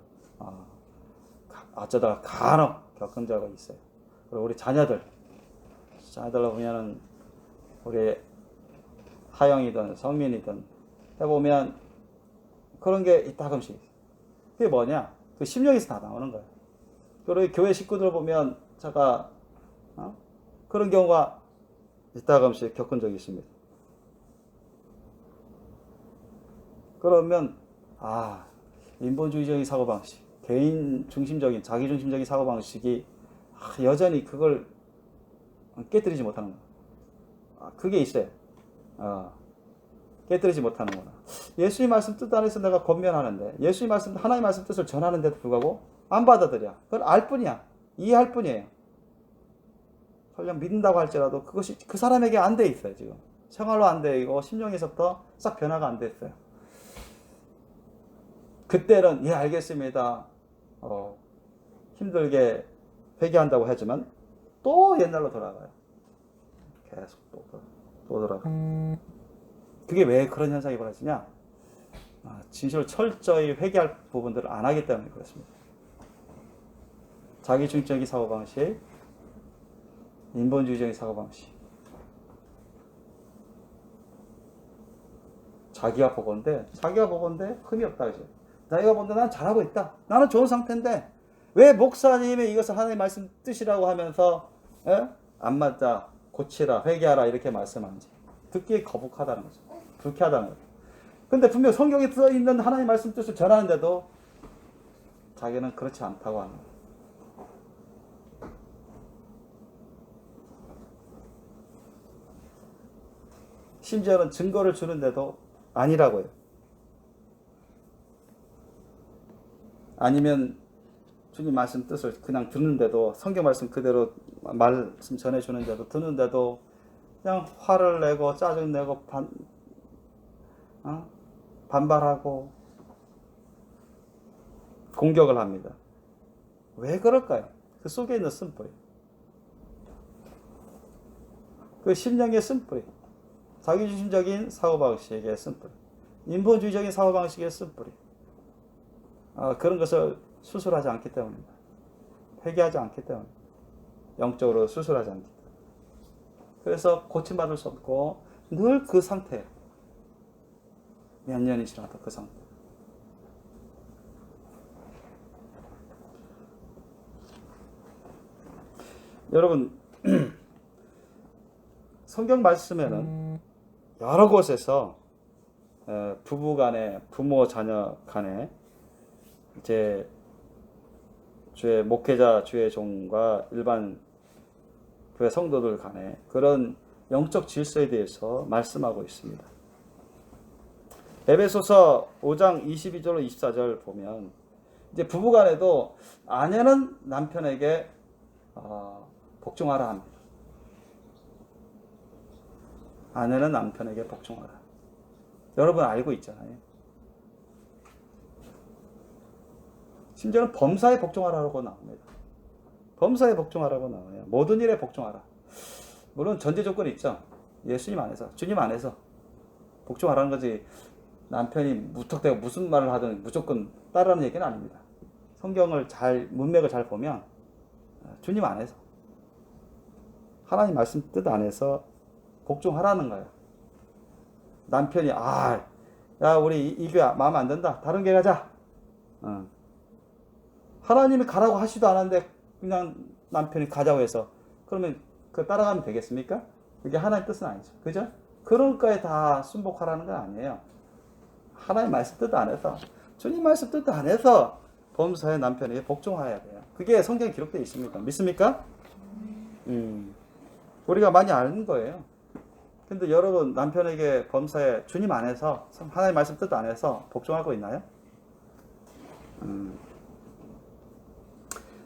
어쩌다가 간혹 겪은 적이 있어요. 그리고 우리 자녀들 보면은 우리 하영이든 성민이든 해보면 그런 게 있다금씩. 그게 뭐냐? 그 심령에서 다 나오는 거예요. 그리고 교회 식구들 보면 제가 그런 경우가 있다금씩 겪은 적이 있습니다. 그러면 인본주의적인 사고방식, 개인 중심적인, 자기 중심적인 사고방식이 여전히 그걸 깨뜨리지 못하는 거야. 그게 있어요. 깨뜨리지 못하는구나. 예수의 말씀 뜻 안에서 내가 권면하는데, 예수의 말씀, 하나님의 말씀 뜻을 전하는데도 불구하고 안 받아들여. 그걸 알 뿐이야. 이해할 뿐이에요. 설령 믿는다고 할지라도 그것이 그 사람에게 안 돼 있어요, 지금. 생활로 안 되고, 심령에서부터 싹 변화가 안 됐어요. 그때는, 예, 알겠습니다. 힘들게 회개한다고 하지만, 또 옛날로 돌아가요. 계속 또 돌아가. 그게 왜 그런 현상이 벌어지냐? 진실을 철저히 회개할 부분들을 안 하기 때문에 그렇습니다. 자기중심적인 사고방식, 인본주의적인 사고방식. 자기가 보건데 흠이 없다. 그죠? 내가 본데 난 잘하고 있다. 나는 좋은 상태인데 왜 목사님이 이것을 하나님의 말씀 뜻이라고 하면서 안 맞다, 고치라, 회개하라 이렇게 말씀하는지 듣기에 거북하다는 거죠. 불쾌하다는 거죠. 근데 분명 성경에 써있는 하나님의 말씀 뜻을 전하는데도 자기는 그렇지 않다고 하는 거예요. 심지어는 증거를 주는데도 아니라고 해요. 아니면 주님 말씀 뜻을 그냥 듣는데도, 성경 말씀 그대로 말씀 전해주는데도, 듣는데도 그냥 화를 내고 짜증내고 반발하고 공격을 합니다. 왜 그럴까요? 그 속에 있는 쓴뿌리, 그 심령의 쓴뿌리, 자기중심적인 사고방식의 쓴뿌리, 인본주의적인 사고방식의 쓴뿌리, 그런 것을 수술하지 않기 때문입니다. 회개하지 않기 때문입니다. 영적으로 수술하지 않기 때문에. 그래서 고침받을 수 없고 늘 그 상태예요. 몇 년이 지나도 그 상태. 여러분, 성경 말씀에는 여러 곳에서 부부 간에, 부모 자녀 간에, 이제 주의 목회자, 주의 종과 일반 교회 성도들 간에 그런 영적 질서에 대해서 말씀하고 있습니다. 에베소서 5장 22절 24절 보면 이제 부부 간에도 아내는 남편에게 복종하라 합니다. 아내는 남편에게 복종하라. 여러분 알고 있잖아요. 심지어는 범사에 복종하라고 나옵니다. 범사에 복종하라고 나와요. 모든 일에 복종하라. 물론 전제 조건이 있죠. 예수님 안에서, 주님 안에서 복종하라는 거지, 남편이 무턱대고 무슨 말을 하든 무조건 따르라는 얘기는 아닙니다. 성경을 문맥을 잘 보면 주님 안에서, 하나님 말씀 뜻 안에서 복종하라는 거예요. 남편이 야 우리 이 교회 마음에 안 든다, 다른 교회 가자. 하나님이 가라고 하시도 않았는데 그냥 남편이 가자고 해서 그러면 그 따라가면 되겠습니까? 그게 하나님 뜻은 아니죠. 그죠? 그런 거에 다 순복하라는 건 아니에요. 하나님 말씀 뜻 안에서, 주님 말씀 뜻 안에서 범사의 남편에게 복종해야 돼요. 그게 성경에 기록되어 있습니다. 믿습니까? 우리가 많이 아는 거예요. 근데 여러분, 남편에게 범사에 주님 안에서, 하나님 말씀 뜻 안에서 복종하고 있나요?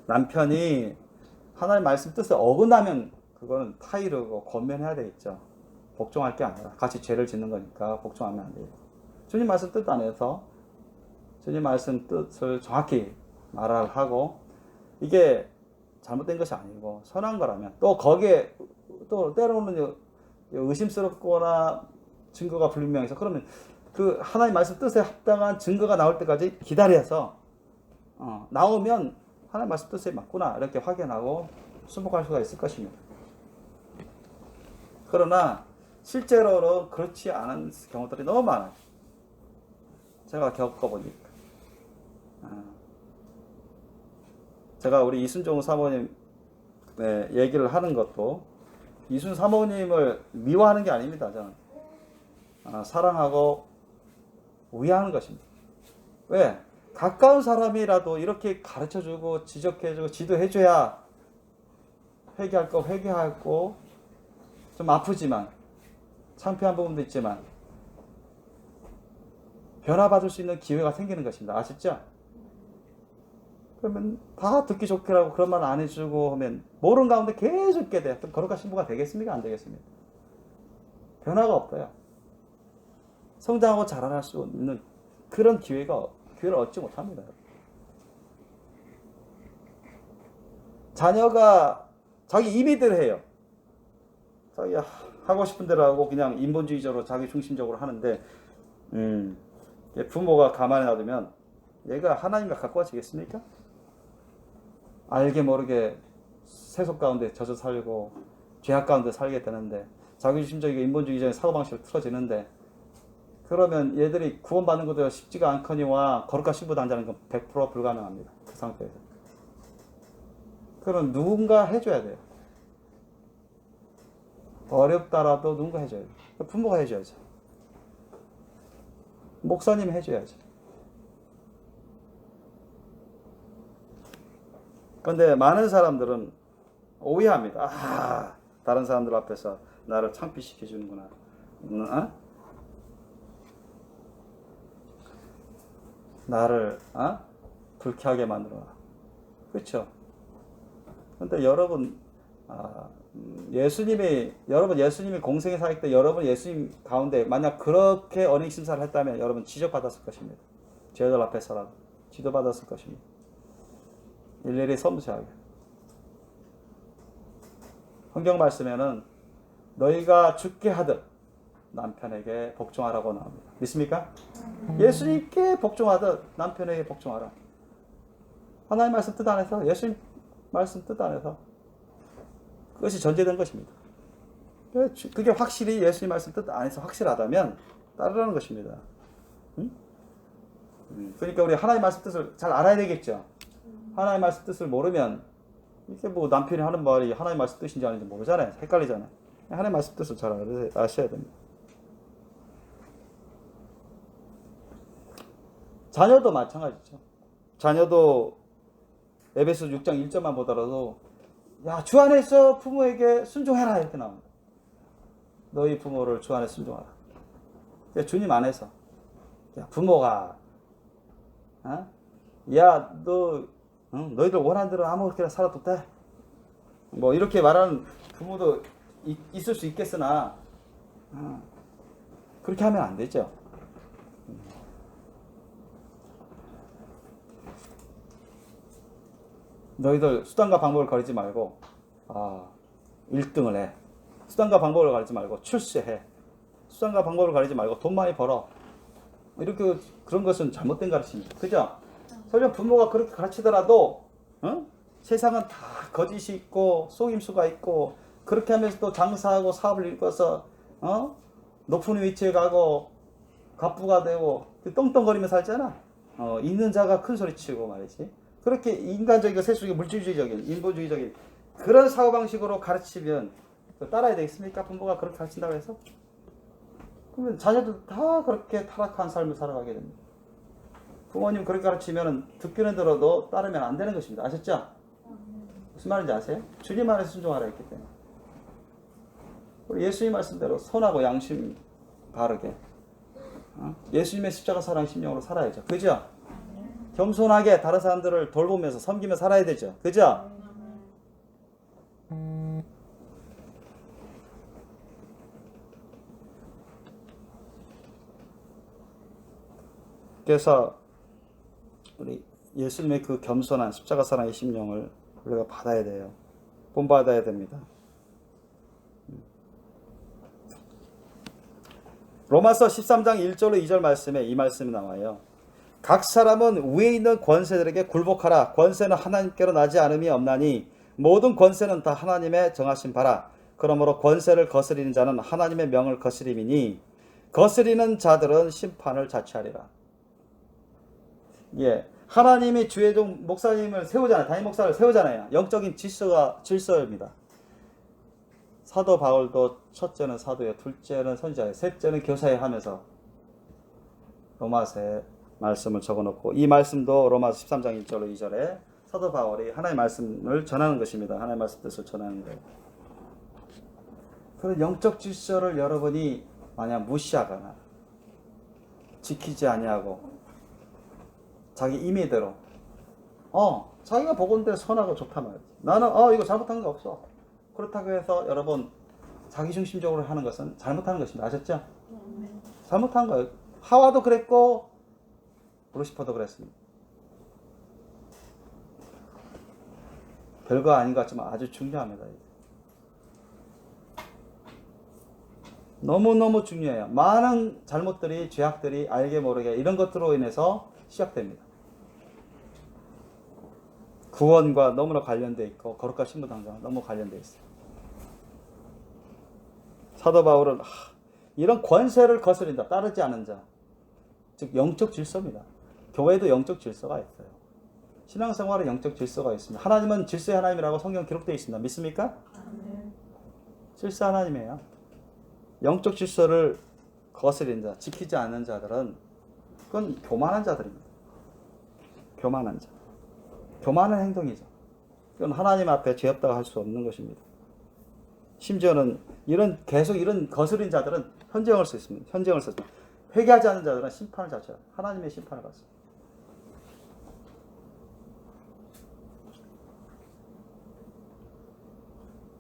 남편이 하나님 말씀 뜻을 어긋나면 그거는 타이르고 권면해야 되겠죠. 복종할 게 아니라 같이 죄를 짓는 거니까 복종하면 안 돼요. 주님 말씀 뜻 안에서 주님 말씀 뜻을 정확히 말을 하고, 이게 잘못된 것이 아니고 선한 거라면, 또 거기에 또 때로는 의심스럽거나 증거가 불분명해서, 그러면 그 하나님 말씀 뜻에 합당한 증거가 나올 때까지 기다려서 나오면 하나님 말씀 뜻에 맞구나 이렇게 확인하고 순복할 수가 있을 것입니다. 그러나 실제로는 그렇지 않은 경우들이 너무 많아요. 제가 겪어보니까. 제가 우리 이순종 사모님 얘기를 하는 것도, 이순 사모님을 미워하는 게 아닙니다. 저는 사랑하고 우애하는 것입니다. 왜? 가까운 사람이라도 이렇게 가르쳐주고 지적해주고 지도해줘야 회개할 거 회개하고 좀 아프지만 창피한 부분도 있지만 변화받을 수 있는 기회가 생기는 것입니다. 아셨죠? 그러면 다 듣기 좋게라고 그런 말 안 해주고 하면 모르는 가운데 계속 있게 돼. 그럼 거룩한 신부가 되겠습니까? 안 되겠습니까? 변화가 없어요. 성장하고 자라날 수 있는 그런 기회를 얻지 못합니다. 자녀가 자기 임의대로 해요. 자기 하고 싶은 대로 하고 그냥 인본주의적으로 자기 중심적으로 하는데 부모가 가만히 놔두면 얘가 하나님과 가까워지겠습니까? 알게 모르게 세속 가운데 젖어 살고 죄악 가운데 살게 되는데 자기중심적이고 인본주의적인 사고방식을 틀어지는데 그러면 얘들이 구원받는 것도 쉽지가 않거니와 거룩한 신부 단자는 건 100% 불가능합니다. 그 상태에서. 그럼 누군가 해줘야 돼요. 어렵다라도 누군가 해줘야 돼요. 부모가 해줘야죠. 목사님 해줘야죠. 그런데 많은 사람들은 오해합니다. 다른 사람들 앞에서 나를 창피시켜 주는구나. 나를 불쾌하게 만들어. 그렇죠? 그런데 여러분 예수님이 공생에 살 때 여러분 예수님 가운데 만약 그렇게 언행 심사를 했다면 여러분 지적받았을 것입니다. 제자들 앞에서라도 지도받았을 것입니다. 일일이 섬세하게. 성경 말씀에는 너희가 죽게 하듯 남편에게 복종하라고 나옵니다. 믿습니까? 예수님께 복종하듯 남편에게 복종하라. 하나님 말씀 뜻 안에서 예수님 말씀 뜻 안에서 그것이 전제된 것입니다. 그게 확실히 예수님 말씀 뜻 안에서 확실하다면 따르라는 것입니다. 그러니까 우리 하나님 말씀 뜻을 잘 알아야 되겠죠. 하나님 말씀 뜻을 모르면 이게 뭐 남편이 하는 말이 하나님 말씀 뜻인지 아닌지 모르잖아요. 헷갈리잖아요. 하나님 말씀 뜻을 잘 아셔야 됩니다. 자녀도 마찬가지죠. 자녀도 에베소 6장 1절만 보더라도 야, 주 안에서 부모에게 순종해라 이렇게 나옵니다. 너희 부모를 주 안에 순종하라. 주님 안에서 야, 부모가 야, 너희들 원하는 대로 아무렇게나 살아도 돼. 뭐 이렇게 말하는 부모도 있을 수 있겠으나 그렇게 하면 안 되죠. 너희들 수단과 방법을 가리지 말고 1등을 해. 수단과 방법을 가리지 말고 출세해. 수단과 방법을 가리지 말고 돈 많이 벌어. 이렇게 그런 것은 잘못된 가르침입니다. 그죠? 설령 부모가 그렇게 가르치더라도 세상은 다 거짓이 있고 속임수가 있고 그렇게 하면서 또 장사하고 사업을 일궈서 높은 위치에 가고 갑부가 되고 떵떵거리며 살잖아. 있는 자가 큰 소리 치고 말이지. 그렇게 인간적이고 세속이고 물질주의적인 인본주의적인 그런 사고방식으로 가르치면 따라야 되겠습니까? 부모가 그렇게 가르친다고 해서? 그러면 자녀들 다 그렇게 타락한 삶을 살아가게 됩니다. 부모님 그렇게 가르치면 듣기는 들어도 따르면 안 되는 것입니다. 아셨죠? 무슨 말인지 아세요? 주님 안에서 순종하라 했기 때문에. 우리 예수님 말씀대로 선하고 양심 바르게 예수님의 십자가 사랑 심령으로 살아야죠. 그죠? 겸손하게 다른 사람들을 돌보면서 섬기며 살아야 되죠. 그죠? 그래서 우리 예수님의 그 겸손한 십자가 사랑의 심령을 우리가 받아야 돼요. 본받아야 됩니다. 로마서 13장 1절로 2절 말씀에 이 말씀이 나와요. 각 사람은 위에 있는 권세들에게 굴복하라. 권세는 하나님께로 나지 않음이 없나니 모든 권세는 다 하나님의 정하신 바라. 그러므로 권세를 거스리는 자는 하나님의 명을 거스림이니 거스리는 자들은 심판을 자취하리라. 예, 하나님이 주의종 목사님을 세우잖아요. 담임 목사를 세우잖아요. 영적인 질서입니다. 사도 바울도 첫째는 사도예요, 둘째는 선지자예요, 셋째는 교사예요 하면서 로마서에 말씀을 적어놓고, 이 말씀도 로마서 13장 1절로 2절에 사도 바울이 하나님의 말씀을 전하는 것입니다. 하나님의 말씀 뜻을 전하는 거예요. 그런 영적 질서를 여러분이 만약 무시하거나 지키지 아니하고 자기 임의대로 자기가 보건대 선하고 좋단 말이지. 나는 이거 잘못한 거 없어. 그렇다고 해서 여러분 자기중심적으로 하는 것은 잘못하는 것입니다. 아셨죠? 잘못한 거예요. 하와도 그랬고 루시퍼도 그랬습니다. 별거 아닌 것 같지만 아주 중요합니다. 너무너무 중요해요. 많은 잘못들이, 죄악들이 알게 모르게 이런 것들로 인해서 시작됩니다. 구원과 너무나 관련되어 있고 거룩과 신부당과 너무 관련되어 있어요. 사도 바울은 이런 권세를 거스린다, 따르지 않은 자, 즉 영적 질서입니다. 교회도 영적 질서가 있어요. 신앙생활에 영적 질서가 있습니다. 하나님은 질서의 하나님이라고 성경 기록되어 있습니다. 믿습니까? 질서 하나님이에요. 영적 질서를 거스린 자, 지키지 않는 자들은 그건 교만한 자들입니다. 교만한 자. 교만한 행동이죠. 그건 하나님 앞에 죄 없다고 할 수 없는 것입니다. 심지어는 계속 이런 거스린 자들은 현정을 쓰습니다. 현정을 쓰습니다. 회개하지 않는 자들은 심판을 자체합니다. 하나님의 심판을 받습니다.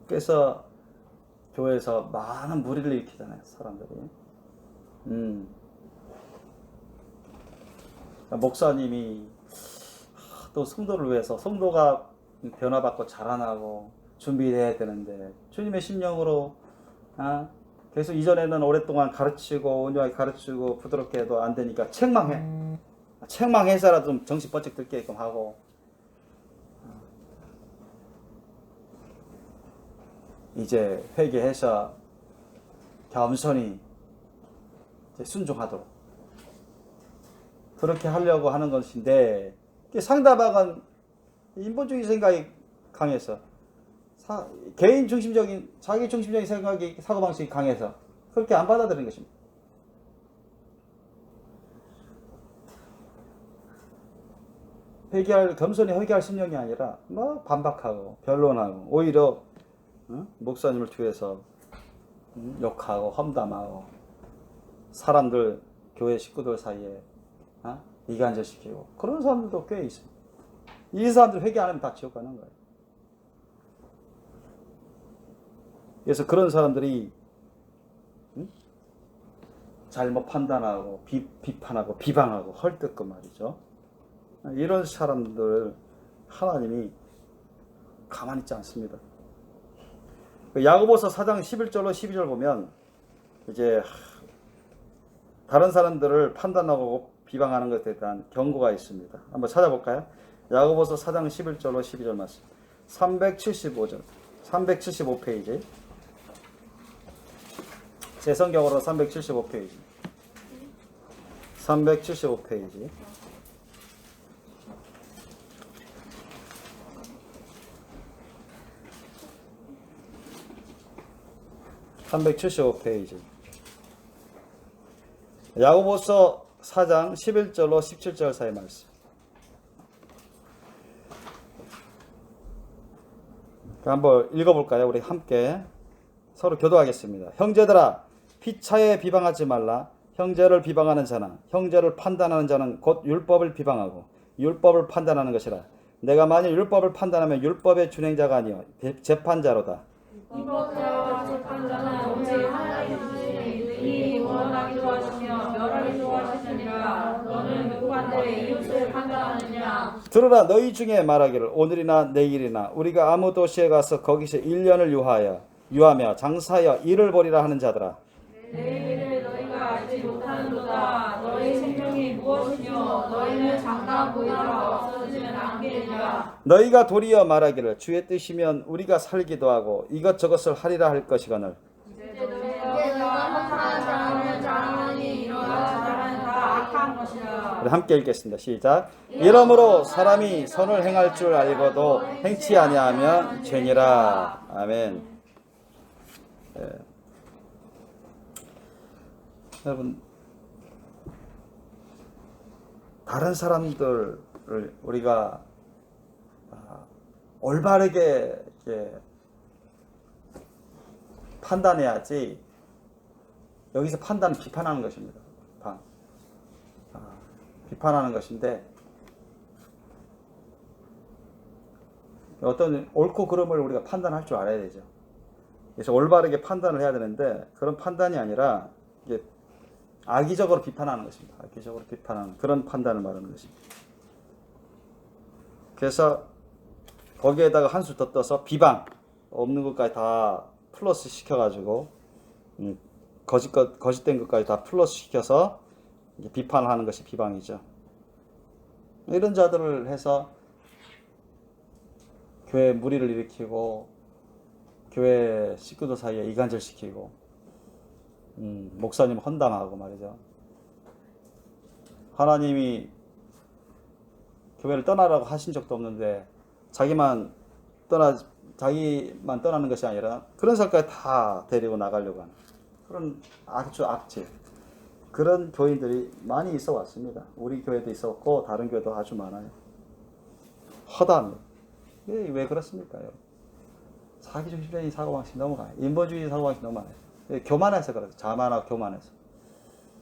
그래서 교회에서 많은 무리를 일으키잖아요, 사람들이. 목사님이 또 성도를 위해서, 성도가 변화받고 자라나고 준비해야 되는데 주님의 심령으로 계속 이전에는 오랫동안 가르치고 온유하게 가르치고 부드럽게 해도 안 되니까 책망해서라도 좀 정신 번쩍 들게끔 하고, 이제 회개해서 겸손히 이제 순종하도록 그렇게 하려고 하는 것인데, 상대방은 인본주의 생각이 강해서 개인 중심적인, 자기 중심적인 생각이, 사고방식이 강해서 그렇게 안 받아들이는 것입니다. 겸손히 회개할 심령이 아니라 반박하고 변론하고, 오히려 목사님을 뒤에서 욕하고 험담하고, 사람들, 교회 식구들 사이에 이간질시키고, 그런 사람들도 꽤 있습니다. 이 사람들 회개 안 하면 다 지옥 가는 거예요. 그래서 그런 사람들이 잘못 판단하고 비판하고 비방하고 헐뜯고 말이죠. 이런 사람들 하나님이 가만히 있지 않습니다. 야고보서 4장 11절로 12절 보면 이제 다른 사람들을 판단하고 비방하는 것에 대한 경고가 있습니다. 한번 찾아볼까요? 야고보서 4장 11절로 12절 말씀. 375절, 375페이지. 제 성경으로 375페이지. 375페이지. (375페이지) 야고보서 4장 11절로 17절 사이 말씀. 한번 읽어볼까요? 우리 함께 서로 교도하겠습니다. 형제들아, 피차에 비방하지 말라. 형제를 비방하는 자나 형제를 판단하는 자는 곧 율법을 비방하고 율법을 판단하는 것이라. 내가 만일 율법을 판단하면 율법의 준행자가 아니요 재판자로다. 율법자와 재판자는 오직 하나님이시니 능히 원하기도 하시며 멸하기도 하시느니라. 너는 누구한테 이웃을 판단하느냐? 들으라, 너희 중에 말하기를 오늘이나 내일이나 우리가 아무 도시에 가서 거기서 1년을 유하며 장사하여 일을 벌이라 하는 자들아. 내일을 너희가 알지 못하는도다. 너희 생명이 무엇이뇨? 너희는 잠깐 보이다가 없어지면 안개니라. 너희가 도리어 말하기를 주의 뜻이면 우리가 살기도 하고 이것저것을 하리라 할 것이거늘. 이제 너희가 항상 자랑을 자랑하니 이러한 자랑은 다 악한 것이라. 우리 함께 읽겠습니다. 시작. 이러므로 사람이 선을 행할 줄 알고도 행치 아니하면 죄니라. 아멘. 여러분, 다른 사람들을 우리가 올바르게 이렇게 판단해야지. 여기서 판단은 비판하는 것입니다. 비판하는 것인데, 어떤 옳고 그름을 우리가 판단할 줄 알아야 되죠. 그래서 올바르게 판단을 해야 되는데, 그런 판단이 아니라 이게 악의적으로 비판하는 것입니다. 악의적으로 비판하는 그런 판단을 말하는 것입니다. 그래서 거기에다가 한 수 더 떠서 비방, 없는 것까지 다 플러스 시켜가지고 거짓된 것까지 다 플러스 시켜서 비판을 하는 것이 비방이죠. 이런 자들을 해서 교회 무리를 일으키고 교회 식구들 사이에 이간질시키고 목사님 헌담하고 말이죠. 하나님이 교회를 떠나라고 하신 적도 없는데 자기만 떠나는 것이 아니라 그런 사람까지 다 데리고 나가려고 하는 그런 아주 악질, 그런 교인들이 많이 있어 왔습니다. 우리 교회도 있었고 다른 교회도 아주 많아요. 허다합니다. 왜 그렇습니까? 자기중심적인 사고방식이 너무 강해요. 인본주의 사고방식이 너무 많아요. 교만해서 그래요. 자만하고 교만해서.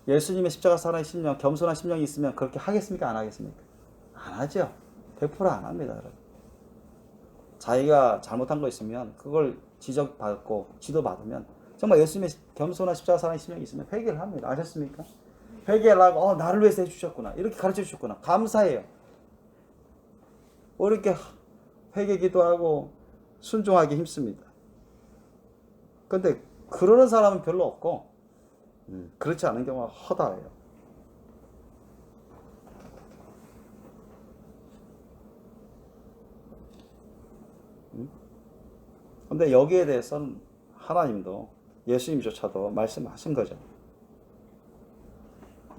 예수님의 십자가 사랑의 심령, 겸손한 심령이 있으면 그렇게 하겠습니까? 안 하겠습니까? 안 하죠. 100%안 합니다. 자기가 잘못한 거 있으면 그걸 지적받고 지도받으면 정말 예수님의 겸손한 십자가 사랑의 심령이 있으면 회개를 합니다. 아셨습니까? 회개를 하고 나를 위해서 해주셨구나. 이렇게 가르쳐 주셨구나. 감사해요. 이렇게 회개 기도하고 순종하기 힘씁니다. 그런데 그러는 사람은 별로 없고 그렇지 않은 경우가 허다해요. 근데 여기에 대해서는 하나님도 예수님조차도 말씀하신 거죠.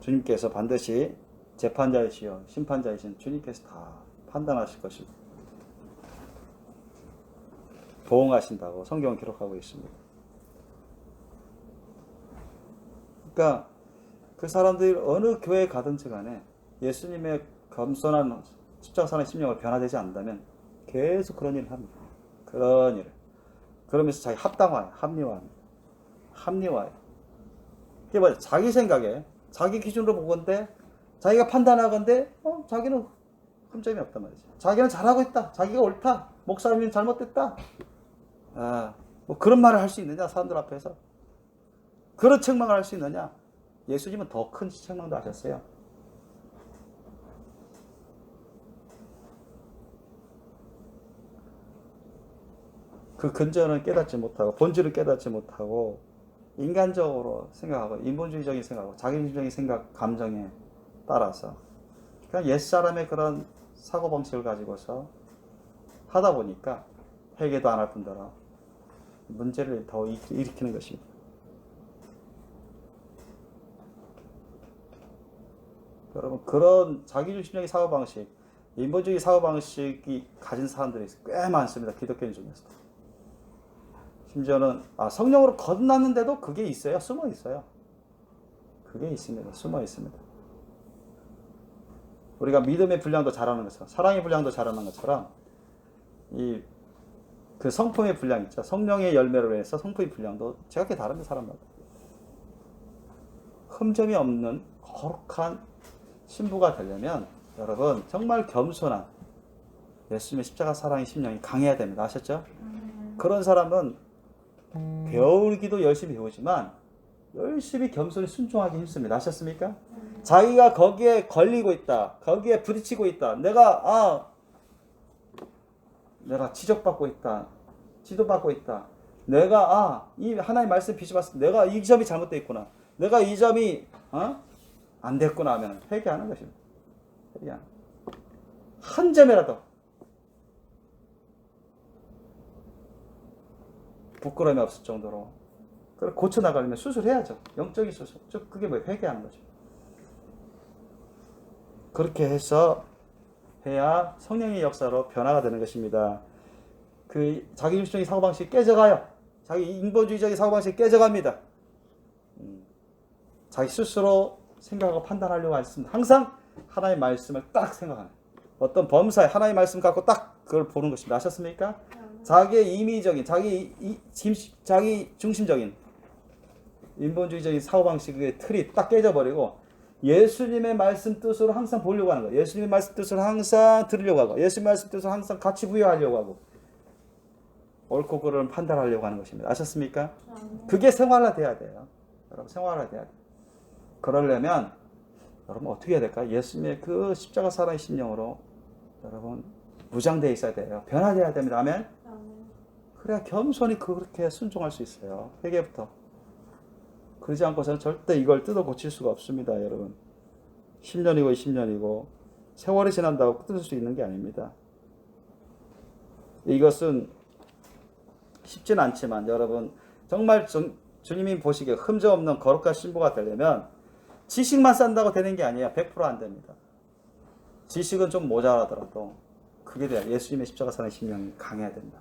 주님께서 반드시 재판자이시여 심판자이신 주님께서 다 판단하실 것입니다. 보응하신다고 성경은 기록하고 있습니다. 그러니까 그 사람들이 어느 교회에 가든지 간에 예수님의 겸손한 십자가사랑의 심령을 변화되지 않는다면 계속 그런 일을 합니다. 그런 일을. 그러면서 자기 합리화해요. 이게 뭐야? 자기 생각에, 자기 기준으로 보건데, 자기가 판단하건데, 자기는 흠점이 없단 말이지. 자기는 잘하고 있다. 자기가 옳다. 목사님은 잘못됐다. 뭐 그런 말을 할 수 있느냐, 사람들 앞에서? 그런 책망을 할 수 있느냐? 예수님은 더 큰 책망도 하셨어요. 그 근저는 깨닫지 못하고 본질을 깨닫지 못하고 인간적으로 생각하고 인본주의적인 생각하고 자기중심적인 생각, 감정에 따라서 그냥 옛사람의 그런 사고방식을 가지고서 하다 보니까 회개도 안 할 뿐더러 문제를 더 일으키는 것입니다. 여러분, 그런 자기중심적인 사고방식, 인본주의 사고방식이 가진 사람들이 꽤 많습니다. 기독교인 중에서도. 심지어는 성령으로 거듭났는데도 그게 있어요. 숨어 있어요. 그게 있습니다. 숨어 있습니다. 우리가 믿음의 분량도 잘하는 것처럼, 사랑의 분량도 잘하는 것처럼 그 성품의 분량 있죠. 성령의 열매로 해서 성품의 분량도 제각기 다릅니다. 사람마다. 흠점이 없는 거룩한 신부가 되려면 여러분 정말 겸손한 예수님의 십자가 사랑의 심령이 강해야 됩니다. 아셨죠? 그런 사람은 배우기도 열심히 배우지만 열심히 겸손히 순종하기 힘씁니다. 아셨습니까? 자기가 거기에 걸리고 있다. 거기에 부딪히고 있다. 내가 지적받고 있다. 지도받고 있다. 내가 이 하나님 말씀 비춰봤을 때 내가 이 점이 잘못되어 있구나. 내가 이 점이 안 됐구나 하면 회개하는 것입니다. 회개하는. 한 점이라도 부끄러움이 없을 정도로 고쳐나가려면 수술해야죠. 영적인 수술. 그게 뭐예요? 회개하는 거죠. 그렇게 해서 해야 성령의 역사로 변화가 되는 것입니다. 그 자기중심적인 사고방식이 깨져가요. 자기 인본주의적인 사고방식이 깨져갑니다. 자기 스스로 생각하고 판단하려고 했습니다. 항상 하나님의 말씀을 딱 생각하는, 어떤 범사에 하나님의 말씀 갖고 딱 그걸 보는 것입니다. 아셨습니까? 자기의 임의적인, 자기 중심적인 인본주의적인 사고방식의 틀이 딱 깨져버리고 예수님의 말씀 뜻으로 항상 보려고 하는 거예요. 예수님의 말씀 뜻으로 항상 들으려고 하고, 예수님의 말씀 뜻으로 항상 가치 부여하려고 하고, 옳고 그름을 판단하려고 하는 것입니다. 아셨습니까? 그게 생활화돼야 돼요. 여러분, 생활화돼야 돼요. 그러려면 여러분 어떻게 해야 될까요? 예수님의 그 십자가 사랑의 심령으로 여러분 무장되어 있어야 돼요. 변화돼야 됩니다. 아멘? 그래야 겸손히 그렇게 순종할 수 있어요. 회개부터. 그러지 않고서는 절대 이걸 뜯어 고칠 수가 없습니다. 여러분, 10년이고 20년이고 세월이 지난다고 뜯을 수 있는 게 아닙니다. 이것은 쉽진 않지만 여러분, 정말 주님이 보시기에 흠적 없는 거룩한 신부가 되려면 지식만 쌓는다고 되는 게 아니에요. 100%안 됩니다. 지식은 좀 모자라더라도 그게 돼야 예수님의 십자가 사랑의 심령이 강해야 된다.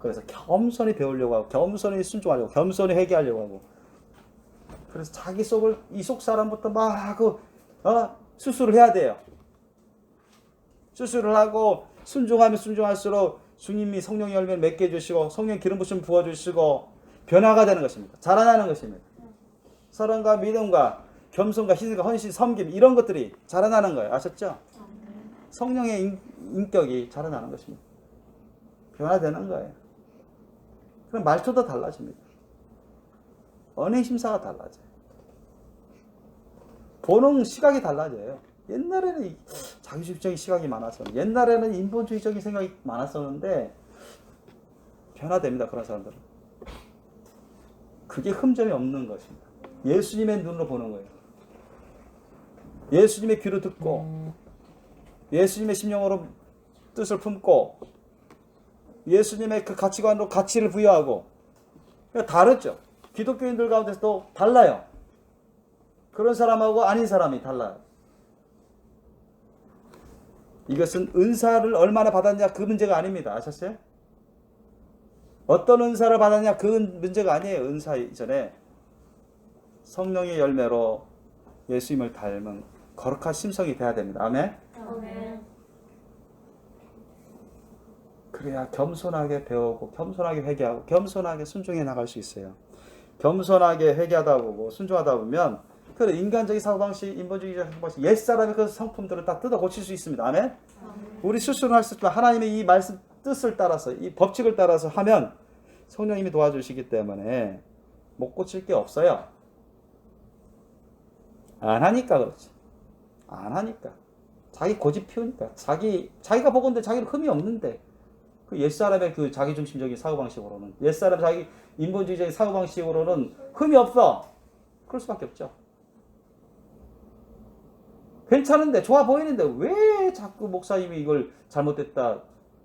그래서 겸손히 배우려고 하고, 겸손히 순종하려고, 겸손히 회개하려고 하고, 그래서 자기 속을, 이 속 사람부터 막 수술을 해야 돼요. 수술을 하고 순종하면 순종할수록 주님이 성령의 열매를 맺게 해주시고, 성령 기름 부심 부어주시고 변화가 되는 것입니다. 자라나는 것입니다. 사랑과 믿음과 겸손과 희생과 헌신, 섬김, 이런 것들이 자라나는 거예요. 아셨죠? 성령의 인격이 자라나는 것입니다. 변화되는 거예요. 그럼 말투도 달라집니다. 언행 심사가 달라져요. 보는 시각이 달라져요. 옛날에는 자기주의적인 시각이 많아서, 옛날에는 인본주의적인 생각이 많았었는데 변화됩니다. 그런 사람들은. 그게 흠점이 없는 것입니다. 예수님의 눈으로 보는 거예요. 예수님의 귀로 듣고, 예수님의 심령으로 뜻을 품고, 예수님의 그 가치관으로 가치를 부여하고. 그러니까 다르죠. 기독교인들 가운데서도 달라요. 그런 사람하고 아닌 사람이 달라요. 이것은 은사를 얼마나 받았냐 그 문제가 아닙니다. 아셨어요? 어떤 은사를 받았냐 그 문제가 아니에요. 은사 이전에 성령의 열매로 예수님을 닮은 거룩한 심성이 돼야 됩니다. 아멘? 아멘. 그래야 겸손하게 배우고, 겸손하게 회개하고, 겸손하게 순종해 나갈 수 있어요. 겸손하게 회개하다 보고 순종하다 보면 그 인간적인 사고방식, 인본주의적 사고방식, 옛사람의 그 성품들을 다 뜯어 고칠 수 있습니다. 아멘? 우리 스스로 할 수 있지만 하나님의 이 말씀 뜻을 따라서, 이 법칙을 따라서 하면 성령님이 도와주시기 때문에 못 고칠 게 없어요. 안 하니까 그렇지. 안 하니까. 자기 고집 피우니까. 자기가 보건데 자기는 흠이 없는데, 그 옛사람의 그 자기중심적인 사고방식으로는, 옛사람 자기 인본주의적인 사고방식으로는 흠이 없어. 그럴 수밖에 없죠. 괜찮은데, 좋아 보이는데 왜 자꾸 목사님이 이걸 잘못됐다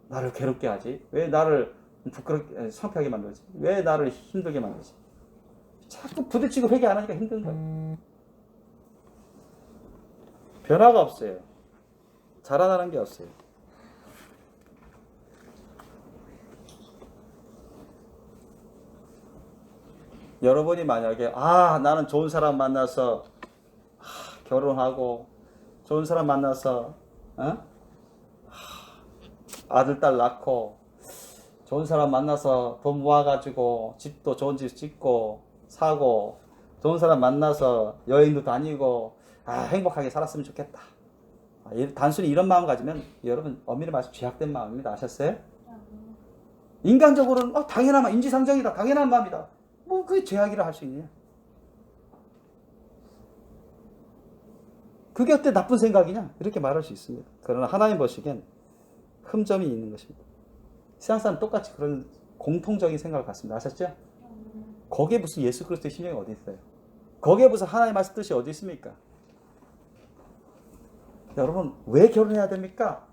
나를 괴롭게 하지? 왜 나를 부끄럽게, 창피하게 만들지? 왜 나를 힘들게 만들지? 자꾸 부딪히고 회개 안 하니까 힘든 거예요. 변화가 없어요. 자라나는 게 없어요. 여러분이 만약에 나는 좋은 사람 만나서 결혼하고, 좋은 사람 만나서 아들 딸 낳고, 좋은 사람 만나서 돈 모아가지고 집도 좋은 집 짓고 사고, 좋은 사람 만나서 여행도 다니고 행복하게 살았으면 좋겠다. 단순히 이런 마음 가지면 여러분 엄밀히 말해서 죄악된 마음입니다. 아셨어요? 인간적으로는 당연한 마음, 인지상정이다, 당연한 마음이다. 뭐 그게 죄악이라 할 수 있냐? 그게 어때 나쁜 생각이냐? 이렇게 말할 수 있습니다. 그러나 하나님 보시기엔 흠점이 있는 것입니다. 세상 사람 똑같이 그런 공통적인 생각을 갖습니다. 아셨죠? 거기에 무슨 예수 그리스도의 심령이 어디 있어요? 거기에 무슨 하나님의 말씀 뜻이 어디 있습니까? 여러분, 왜 결혼해야 됩니까?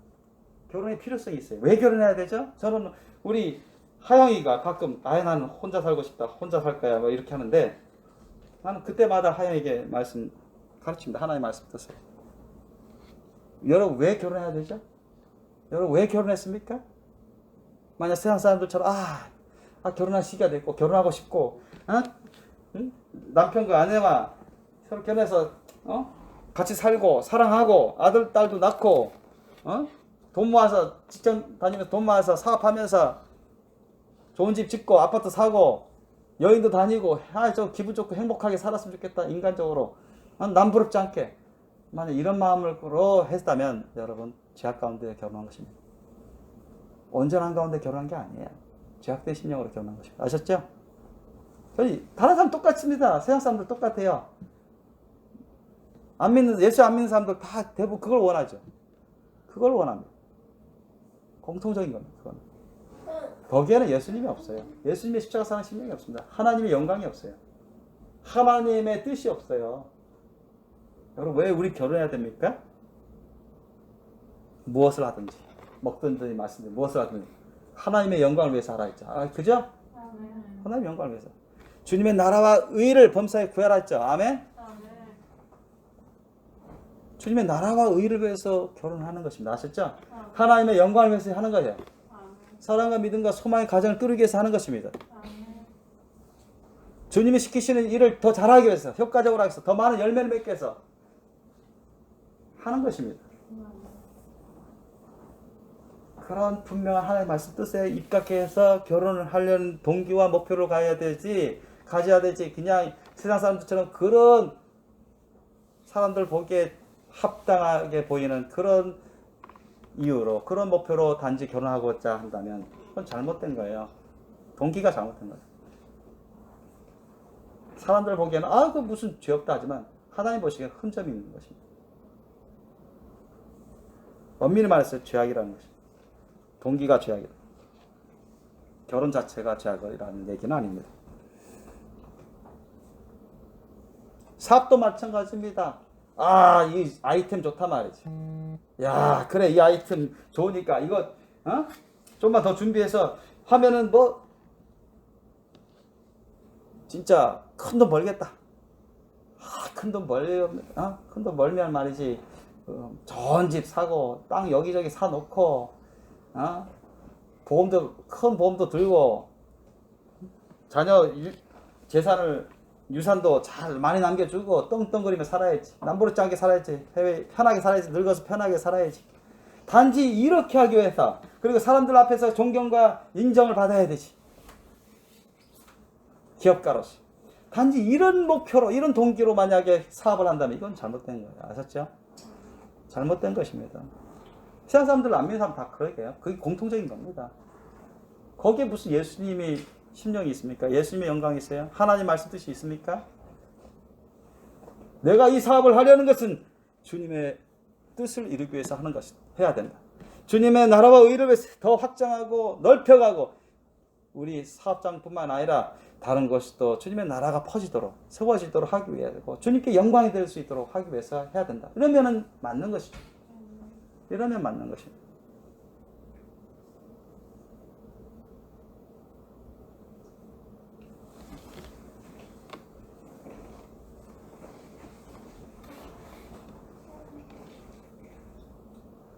결혼의 필요성이 있어요. 왜 결혼해야 되죠? 저는 우리 하영이가 가끔 나는 혼자 살고 싶다, 혼자 살 거야 뭐 이렇게 하는데, 나는 그때마다 하영이에게 말씀 가르칩니다. 하나님의 말씀 뜻을. 여러분, 왜 결혼해야 되죠? 여러분, 왜 결혼했습니까? 만약 세상 사람들처럼 결혼할 시기가 됐고 결혼하고 싶고, 응? 남편과 아내와 서로 결혼해서 같이 살고 사랑하고 아들 딸도 낳고 돈 모아서 직장 다니면서 돈 모아서 사업하면서 좋은 집 짓고 아파트 사고 여행도 다니고 저 기분 좋고 행복하게 살았으면 좋겠다. 인간적으로 남 부럽지 않게 만약 이런 마음으로 했다면 여러분 죄악 가운데 결혼한 것입니다. 온전한 가운데 결혼한 게 아니에요. 죄악된 심령으로 결혼한 것입니다. 아셨죠? 저희 다른 사람 똑같습니다. 세상 사람들 똑같아요. 안 믿는 예수 안 믿는 사람들 다 대부분 그걸 원하죠. 그걸 원합니다. 공통적인 겁니다. 그건. 거기에는 예수님이 없어요. 예수님의 십자가 사랑 심령이 없습니다. 하나님의 영광이 없어요. 하나님의 뜻이 없어요. 여러분 왜 우리 결혼해야 됩니까? 무엇을 하든지 먹든지 마시든지 무엇을 하든지 하나님의 영광을 위해서 하라 했죠. 그죠? 하나님의 영광을 위해서. 주님의 나라와 의를 범사에 구하라 했죠. 아멘? 주님의 나라와 의를 위해서 결혼하는 것입니다. 아셨죠? 하나님의 영광을 위해서 하는 거예요. 사랑과 믿음과 소망의 가정을 꾸리기 위해서 하는 것입니다. 주님이 시키시는 일을 더 잘하기 위해서, 효과적으로 하기 위해서, 더 많은 열매를 맺기 위해서 하는 것입니다. 그런 분명한 하나님의 말씀 뜻에 입각해서 결혼을 하려는 동기와 목표를 가져야 되지 그냥 세상 사람들처럼 그런 사람들 보기에 합당하게 보이는 그런 이유로 그런 목표로 단지 결혼하고자 한다면 그건 잘못된 거예요. 동기가 잘못된 거예요. 사람들 보기에는 그 무슨 죄 없다 하지만 하나님 보시기에 흠점이 있는 것입니다. 엄밀히 말해서 죄악이라는 것입니다. 동기가 죄악이다. 결혼 자체가 죄악이라는 얘기는 아닙니다. 사업도 마찬가지입니다. 이 아이템 좋다 말이지. 야, 그래, 이 아이템 좋으니까 이거 좀만 더 준비해서 하면은 진짜 큰 돈 벌겠다. 큰 돈 벌면 말이지. 좋은 집 사고 땅 여기저기 사놓고 큰 보험도 들고 자녀 재산을 유산도 잘 많이 남겨주고 떵떵거리며 살아야지. 남부럽지 않게 살아야지. 편하게 살아야지. 늙어서 편하게 살아야지. 단지 이렇게 하기 위해서 그리고 사람들 앞에서 존경과 인정을 받아야 되지. 기업가로서. 단지 이런 목표로 이런 동기로 만약에 사업을 한다면 이건 잘못된 거예요. 아셨죠? 잘못된 것입니다. 세상 사람들 안 믿는 사람 다 그러게요. 그게 공통적인 겁니다. 거기에 무슨 예수님이 심령이 있습니까? 예수님의 영광이 있어요? 하나님 말씀 뜻이 있습니까? 내가 이 사업을 하려는 것은 주님의 뜻을 이루기 위해서 하는 것이다. 해야 된다. 주님의 나라와 의를 위해서 더 확장하고 넓혀가고 우리 사업장뿐만 아니라 다른 것도 주님의 나라가 퍼지도록 세워지도록 하기 위해서 주님께 영광이 될 수 있도록 하기 위해서 해야 된다. 이러면 맞는 것이죠. 이러면 맞는 것입니다.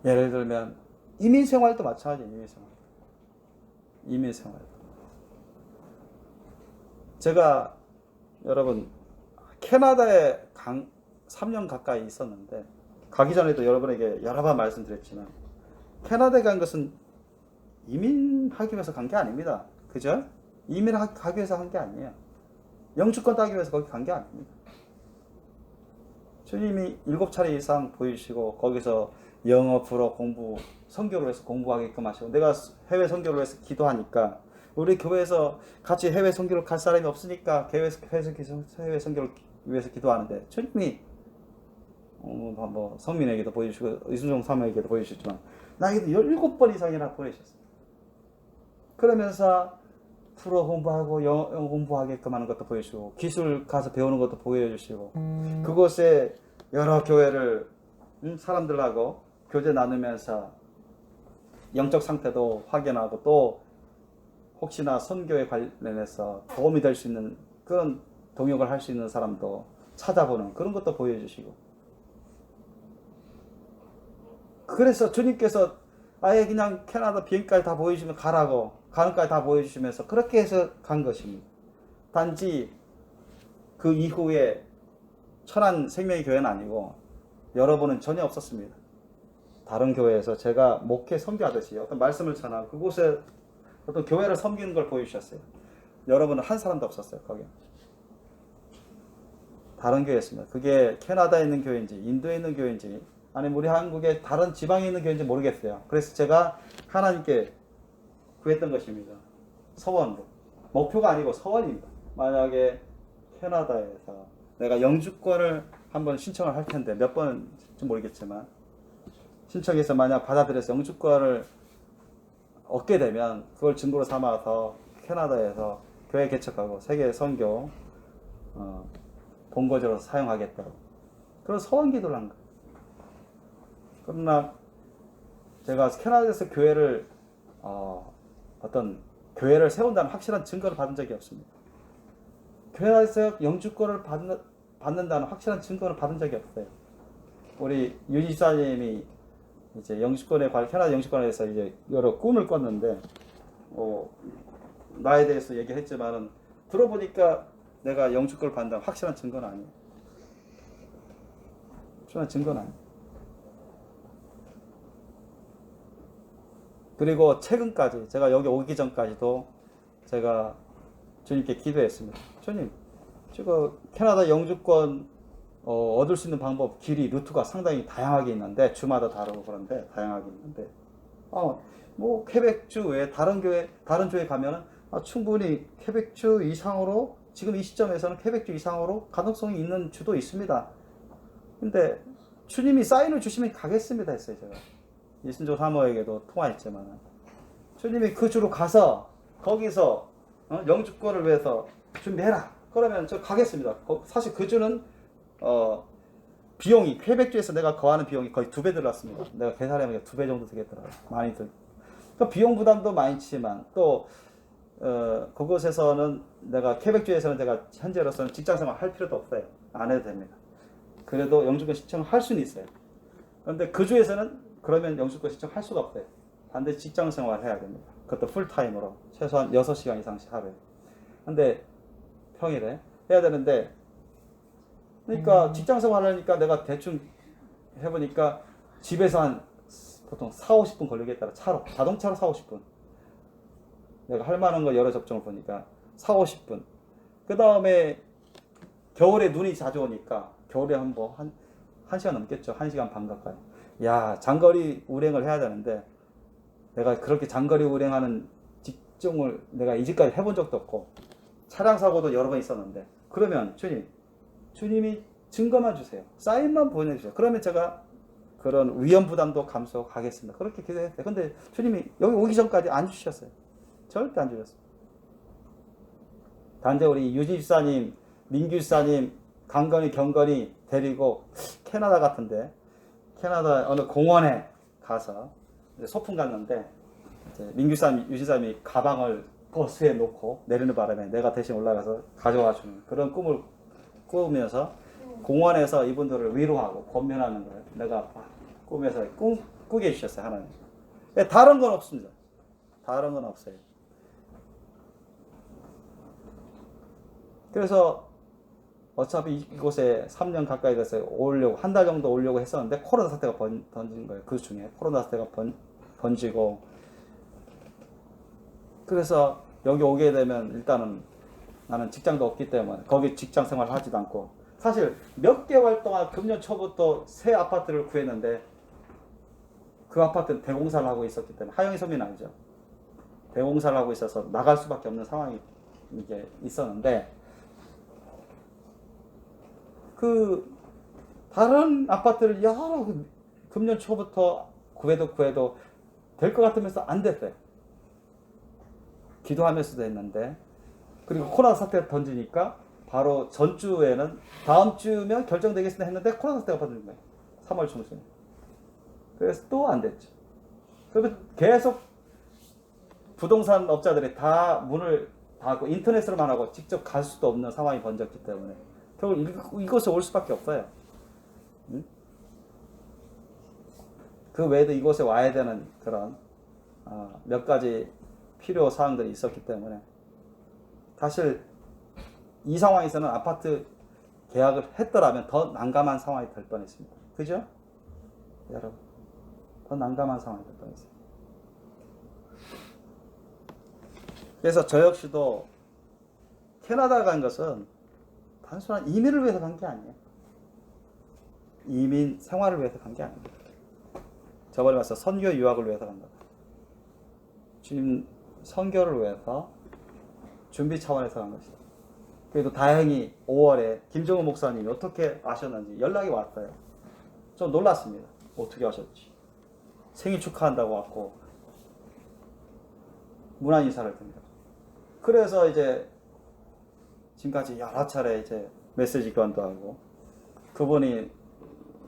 예를 들면 이민생활도 마찬가지예요. 이민생활. 제가 여러분 캐나다에 3년 가까이 있었는데 가기 전에도 여러분에게 여러 번 말씀드렸지만 캐나다에 간 것은 이민하기 위해서 간 게 아닙니다. 그죠? 이민하기 위해서 간 게 아니에요. 영주권 따기 위해서 거기 간 게 아닙니다. 주님이 7차례 이상 보이시고 거기서 영어, 불어 공부, 선교를 위해서 공부하게끔 하시고 내가 해외 선교를 위해서 기도하니까 우리 교회에서 같이 해외 선교를 갈 사람이 없으니까 해외 선교를 위해서 기도하는데 주님이 성민에게도 보여주시고 이순종 사모에게도 보여주셨지만 나에게도 17번 이상이나 보내셨어요. 그러면서 불어 공부하고 영어 공부하게끔 하는 것도 보여주시고 기술 가서 배우는 것도 보여주시고 그곳에 여러 교회를 사람들하고 교제 나누면서 영적 상태도 확인하고 또 혹시나 선교에 관련해서 도움이 될 수 있는 그런 동역을 할 수 있는 사람도 찾아보는 그런 것도 보여주시고 그래서 주님께서 아예 그냥 캐나다 비행기까지 다 보여주시면 가라고 가는 까지 다 보여주시면서 그렇게 해서 간 것입니다. 단지 그 이후에 천안 생명의 교회는 아니고 여러분은 전혀 없었습니다. 다른 교회에서 제가 목회 선교하듯이 어떤 말씀을 전하고 그곳에 어떤 교회를 섬기는 걸 보여주셨어요. 여러분은 한 사람도 없었어요. 거기 다른 교회였습니다. 그게 캐나다에 있는 교회인지 인도에 있는 교회인지 아니면 우리 한국의 다른 지방에 있는 교회인지 모르겠어요. 그래서 제가 하나님께 구했던 것입니다. 서원으로. 목표가 아니고 서원입니다. 만약에 캐나다에서 내가 영주권을 한번 신청을 할 텐데 몇 번인지 모르겠지만 신청해서 만약 받아들여서 영주권을 얻게 되면 그걸 증거로 삼아서 캐나다에서 교회 개척하고 세계 선교 본거지로 사용하겠다고 그런 서원 기도를 한 거예요. 그러나 제가 캐나다에서 교회를 어떤 교회를 세운다는 확실한 증거를 받은 적이 없습니다. 캐나다에서 영주권을 받는다는 확실한 증거를 받은 적이 없어요. 우리 유지사님이 이제 캐나다 영주권에 대해서 이제 여러 꿈을 꿨는데, 나에 대해서 얘기했지만은, 들어보니까 내가 영주권을 받는다는 확실한 증거는 아니에요. 확실한 증거는 아니에요. 그리고 최근까지, 제가 여기 오기 전까지도 제가 주님께 기도했습니다. 주님, 지금 캐나다 영주권 얻을 수 있는 방법, 길이, 루트가 상당히 다양하게 있는데, 주마다 다르고 그런데, 다양하게 있는데, 뭐, 퀘벡주 외에 다른 주에 가면은, 충분히 퀘벡주 이상으로, 지금 이 시점에서는 퀘벡주 이상으로 가능성이 있는 주도 있습니다. 근데, 주님이 사인을 주시면 가겠습니다 했어요, 제가. 이순조 사모에게도 통화했지만, 주님이 그 주로 가서, 거기서, 영주권을 위해서 준비해라. 그러면 저 가겠습니다. 사실 그 주는, 비용이, 퀘벡주에서 내가 거하는 비용이 거의 2배 들었습니다. 내가 계산해보니까 2배 정도 되겠더라고요. 많이 그 비용 부담도 많지만, 또, 그곳에서는 퀘벡주에서는 제가 현재로서는 직장생활 할 필요도 없어요. 안 해도 됩니다. 그래도 영주권 신청을 할 수는 있어요. 그런데 그 주에서는 그러면 영주권 신청할 수가 없어요. 반드시 직장생활 해야 됩니다. 그것도 풀타임으로. 최소한 6시간 이상씩 하루에. 근데 평일에 해야 되는데, 그러니까 직장생활 하려니까 내가 대충 해보니까 집에서 한 보통 4-50분 걸리겠다. 차로, 자동차로 4-50분. 내가 할 만한 거 여러 접종을 보니까 4-50분. 그 다음에 겨울에 눈이 자주 오니까 겨울에 한 1시간 넘겠죠. 1시간 반 가까이. 야, 장거리 운행을 해야 되는데 내가 그렇게 장거리 운행하는 직종을 내가 이제까지 해본 적도 없고 차량 사고도 여러 번 있었는데, 그러면 주님이 증거만 주세요. 사인만 보내주세요. 그러면 제가 그런 위험 부담도 감수하겠습니다. 그렇게 기도했어요. 근데 주님이 여기 오기 전까지 안 주셨어요. 절대 안 주셨어요. 단지 우리 유진 집사님, 민규 집사님 강건히 경건히 데리고 캐나다 같은데, 캐나다 어느 공원에 가서 소풍 갔는데, 민규 집사님, 유진 집사님이 가방을 버스에 놓고 내리는 바람에 내가 대신 올라가서 가져와 주는 그런 꿈을 꾸면서 공원에서 이분들을 위로하고 권면하는 거예요. 내가 꿈에서 꾸게 해주셨어요, 하나님. 다른 건 없습니다. 다른 건 없어요. 그래서 어차피 이곳에 3년 가까이 돼서 오려고, 한 달 정도 오려고 했었는데 코로나 사태가 번진 거예요. 그 중에 코로나 사태가 번지고, 그래서 여기 오게 되면 일단은 나는 직장도 없기 때문에 거기 직장 생활 하지도 않고, 사실 몇 개월 동안 금년 초부터 새 아파트를 구했는데 그 아파트는 대공사를 하고 있었기 때문에, 하영이 서민 알죠? 대공사를 하고 있어서 나갈 수밖에 없는 상황이 이게 있었는데, 그 다른 아파트를 여러 금년 초부터 구해도 될 것 같으면서 안 됐어요. 기도하면서도 했는데, 그리고 코로나 사태가 던지니까 바로 전주에는 다음 주면 결정되겠습니다 했는데 코로나 사태가 번진 거예요. 3월 중순에. 그래서 또 안 됐죠. 그래서 계속 부동산 업자들이 다 문을 닫고 인터넷으로만 하고 직접 갈 수도 없는 상황이 번졌기 때문에 결국 이곳에 올 수밖에 없어요. 응? 그 외에도 이곳에 와야 되는 그런 몇 가지 필요 사항들이 있었기 때문에, 사실 이 상황에서는 아파트 계약을 했더라면 더 난감한 상황이 될 뻔했습니다. 그죠? 여러분, 더 난감한 상황이 될 뻔했어요. 그래서 저 역시도 캐나다 간 것은 단순한 이민을 위해서 간 게 아니에요. 이민 생활을 위해서 간 게 아닙니다. 저번에 말씀 선교 유학을 위해서 간 거다. 주님 선교를 위해서 준비 차원에서 간 것이다. 그래도 다행히 5월에 김정은 목사님이 어떻게 아셨는지 연락이 왔어요. 좀 놀랐습니다. 어떻게 아셨지? 생일 축하한다고 왔고 문안 인사를 드립니다. 그래서 이제 지금까지 여러 차례 이제 메시지 교환도 하고 그분이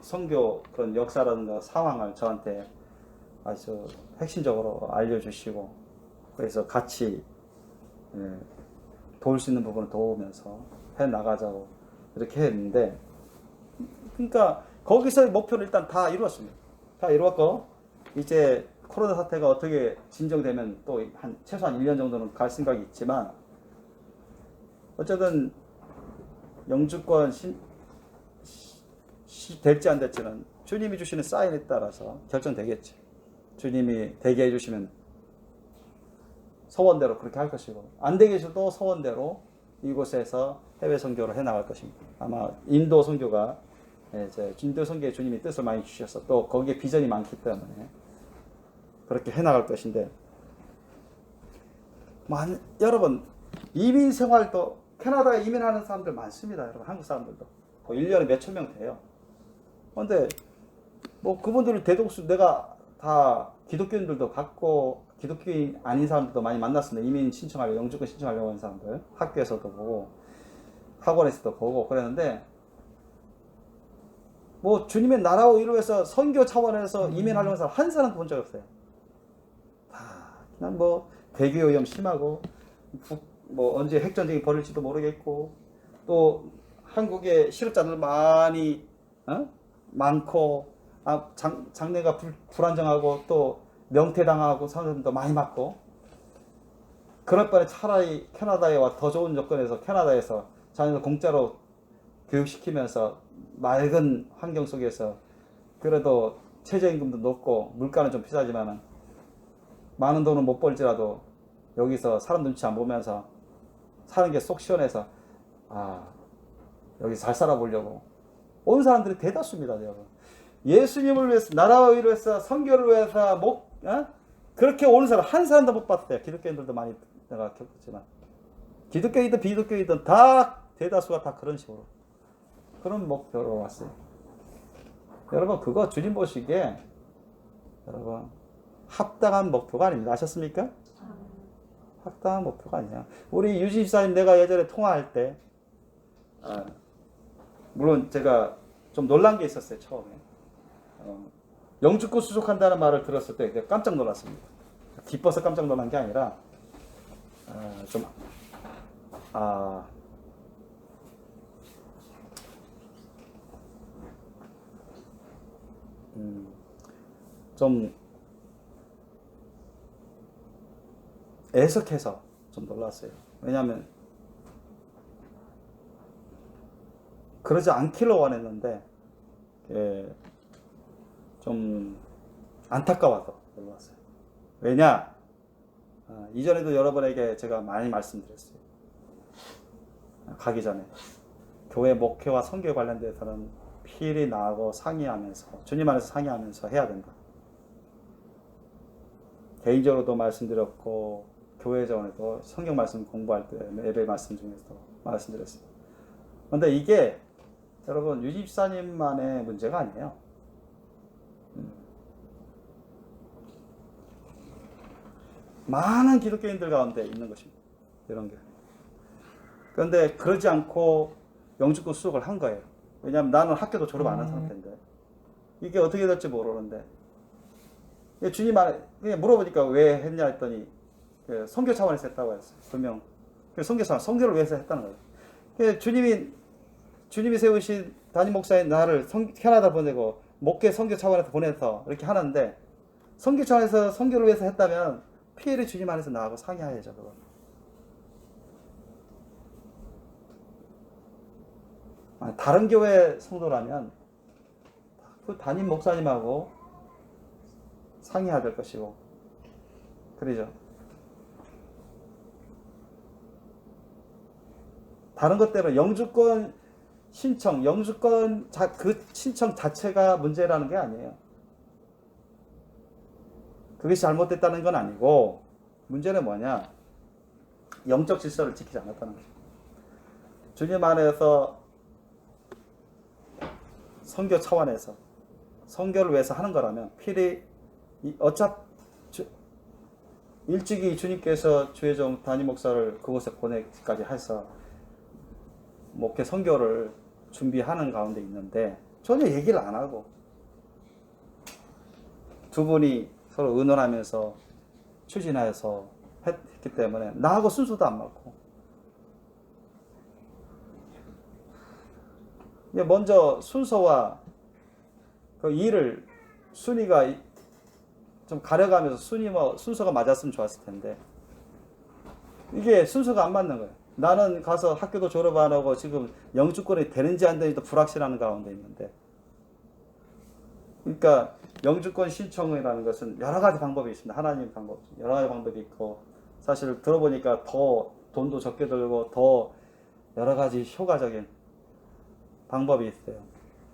선교 그런 역사라든가 상황을 저한테 아주 핵심적으로 알려주시고 그래서 같이 도울 수 있는 부분을 도우면서 해 나가자고 이렇게 했는데 그러니까 거기서의 목표를 일단 다 이루었습니다. 다 이루었고 이제 코로나 사태가 어떻게 진정되면 또 한 최소한 1년 정도는 갈 생각이 있지만 어쨌든 영주권 될지 안 될지는 주님이 주시는 사인에 따라서 결정되겠지. 주님이 되게 해주시면 소원대로 그렇게 할 것이고 안 되게 해줘도 소원대로 이곳에서 해외 선교를 해나갈 것입니다. 아마 인도 선교가 이제 인도 선교에 주님이 뜻을 많이 주셔서 또 거기에 비전이 많기 때문에 그렇게 해나갈 것인데 여러분 이민 생활도 캐나다에 이민하는 사람들 많습니다. 여러분 한국 사람들도 1년에 몇천 명 돼요. 그런데 뭐 그분들을 대동수 내가 다 기독교인들도 갖고 기독교인 아닌 사람들도 많이 만났습니다. 이민 신청하려고 영주권 신청하려고 하는 사람들 학교에서도 보고 학원에서도 보고 그랬는데 뭐 주님의 나라を이루어서 선교 차원에서 이민하려는 사람 한 사람도 본 적 없어요. 다 그냥 뭐 대기 오염 심하고 뭐 언제 핵전쟁이 벌일지도 모르겠고 또 한국에 실업자들 많이 많고 장래가 불안정하고 또 명퇴당하고 사람들도 많이 맞고 그럴 바에 차라리 캐나다에 와 더 좋은 조건에서 캐나다에서 자녀들 공짜로 교육시키면서 맑은 환경 속에서 그래도 최저임금도 높고 물가는 좀 비싸지만 많은 돈은 못 벌지라도 여기서 사람 눈치 안 보면서 사는 게 속 시원해서 여기 잘 살아보려고 온 사람들이 대다수입니다. 여러분. 예수님을 위해서 나라와 의를 위해서 선교를 위해서 그렇게 오는 사람 한 사람도 못 봤어요. 기독교인들도 많이 내가 겪었지만 기독교이든 비기독교이든 다 대다수가 다 그런 식으로 그런 목표로 왔어요. 여러분 그거 주님 보시기에 여러분 합당한 목표가 아닙니다. 아셨습니까? 합당한 목표가 아니야. 우리 유진 집사님 내가 예전에 통화할 때 물론 제가 좀 놀란 게 있었어요. 처음에 영주권 수속한다는 말을 들었을 때 깜짝 놀랐습니다. 기뻐서 깜짝 놀란 게 아니라 좀 애석해서 좀 놀랐어요. 왜냐하면 그러지 않기를 원했는데 좀 안타까워서 놀랐어요. 왜냐? 이전에도 여러분에게 제가 많이 말씀드렸어요. 가기 전에 교회 목회와 선교에 관련돼서는 필히 나하고 상의하면서 주님 안에서 상의하면서 해야 된다. 개인적으로도 말씀드렸고 교회전에도 성경 말씀 공부할 때 예배 말씀 중에서도 말씀드렸습니다. 그런데 이게 여러분 유집사님만의 문제가 아니에요. 많은 기독교인들 가운데 있는 것입니다. 이런 게. 그런데 그러지 않고 영주권 수속을 한 거예요. 왜냐하면 나는 학교도 졸업 안 한 상태인데 이게 어떻게 될지 모르는데 주님 안에 그냥 물어보니까 왜 했냐 했더니 선교 차원에서 했다고 했어요. 분명 선교 차원, 선교를 위해서 했다는 거예요. 주님이 세우신 담임 목사인 나를 캐나다 보내고 목회 선교 차원에서 보내서 이렇게 하는데 선교 차원에서 선교를 위해서 했다면 피해를 주님 안에서 나하고 상의해야죠. 그건. 다른 교회 성도라면 그 담임 목사님하고 상의해야 될 것이고, 그러죠. 다른 것 때문에 영주권 신청, 그 신청 자체가 문제라는 게 아니에요. 그것이 잘못됐다는 건 아니고, 문제는 뭐냐? 영적 질서를 지키지 않았다는 거죠. 주님 안에서 선교 차원에서 선교를 위해서 하는 거라면 필히 일찍이 주님께서 주의 종 담임 목사를 그곳에 보내기까지 해서 목회 선교를 준비하는 가운데 있는데 전혀 얘기를 안 하고 두 분이 서로 의논하면서 추진해서 했기 때문에 나하고 순서도 안 맞고, 먼저 순서와 그 일을 순위가 좀 가려가면서 순서가 맞았으면 좋았을 텐데 이게 순서가 안 맞는 거예요. 나는 가서 학교도 졸업 안 하고 지금 영주권이 되는지 안 되는지도 불확실한 가운데 있는데, 그러니까 영주권 신청이라는 것은 여러 가지 방법이 있습니다. 하나님 방법 여러 가지 방법이 있고, 사실 들어보니까 더 돈도 적게 들고 더 여러 가지 효과적인 방법이 있어요.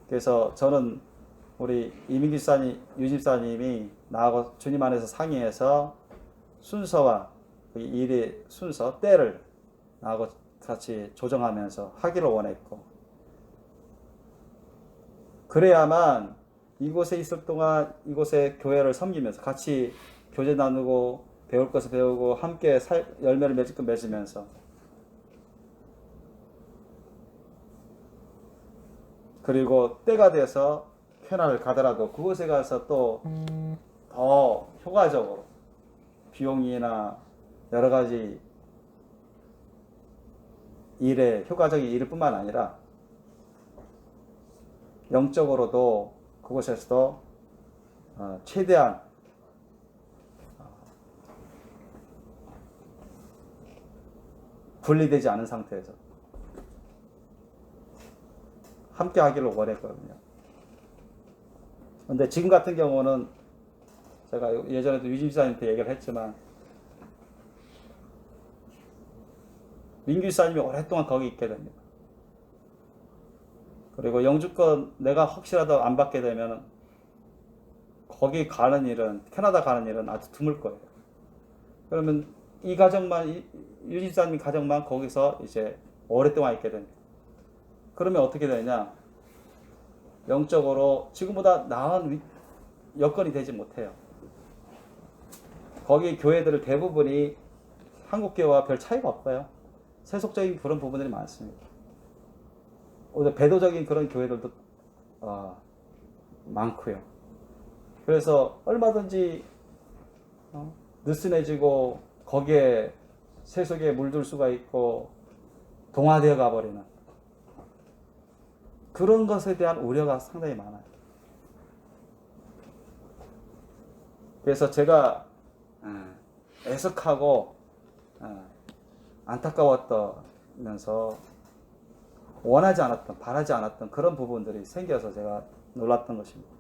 그래서 저는 우리 이민규 집사님, 유 집사님이 나하고 주님 안에서 상의해서 순서와 일의 순서, 때를 나하고 같이 조정하면서 하기를 원했고, 그래야만 이곳에 있을 동안 이곳에 교회를 섬기면서 같이 교제 나누고 배울 것을 배우고 함께 열매를 맺을 것 맺으면서, 그리고 때가 돼서 캐나다를 가더라도 그곳에 가서 또 더 효과적으로 비용이나 여러 가지 효과적인 일일 뿐만 아니라 영적으로도 그곳에서도 최대한 분리되지 않은 상태에서 함께 하기를 원했거든요. 근데 지금 같은 경우는 제가 예전에도 유진 집사님한테 얘기를 했지만, 민규 집사님이 오랫동안 거기 있게 됩니다. 그리고 영주권 내가 혹시라도 안 받게 되면 거기 가는 일은, 캐나다 가는 일은 아주 드물 거예요. 그러면 이 가정만, 유진 집사님 가정만 거기서 이제 오랫동안 있게 됩니다. 그러면 어떻게 되냐? 영적으로 지금보다 나은 여건이 되지 못해요. 거기 교회들 대부분이 한국 교회와 별 차이가 없어요. 세속적인 그런 부분들이 많습니다. 오히려 배도적인 그런 교회들도 많고요. 그래서 얼마든지 느슨해지고 거기에 세속에 물들 수가 있고 동화되어 가버리는 그런 것에 대한 우려가 상당히 많아요. 그래서 제가 애석하고 안타까웠면서 원하지 않았던, 바라지 않았던 그런 부분들이 생겨서 제가 놀랐던 것입니다.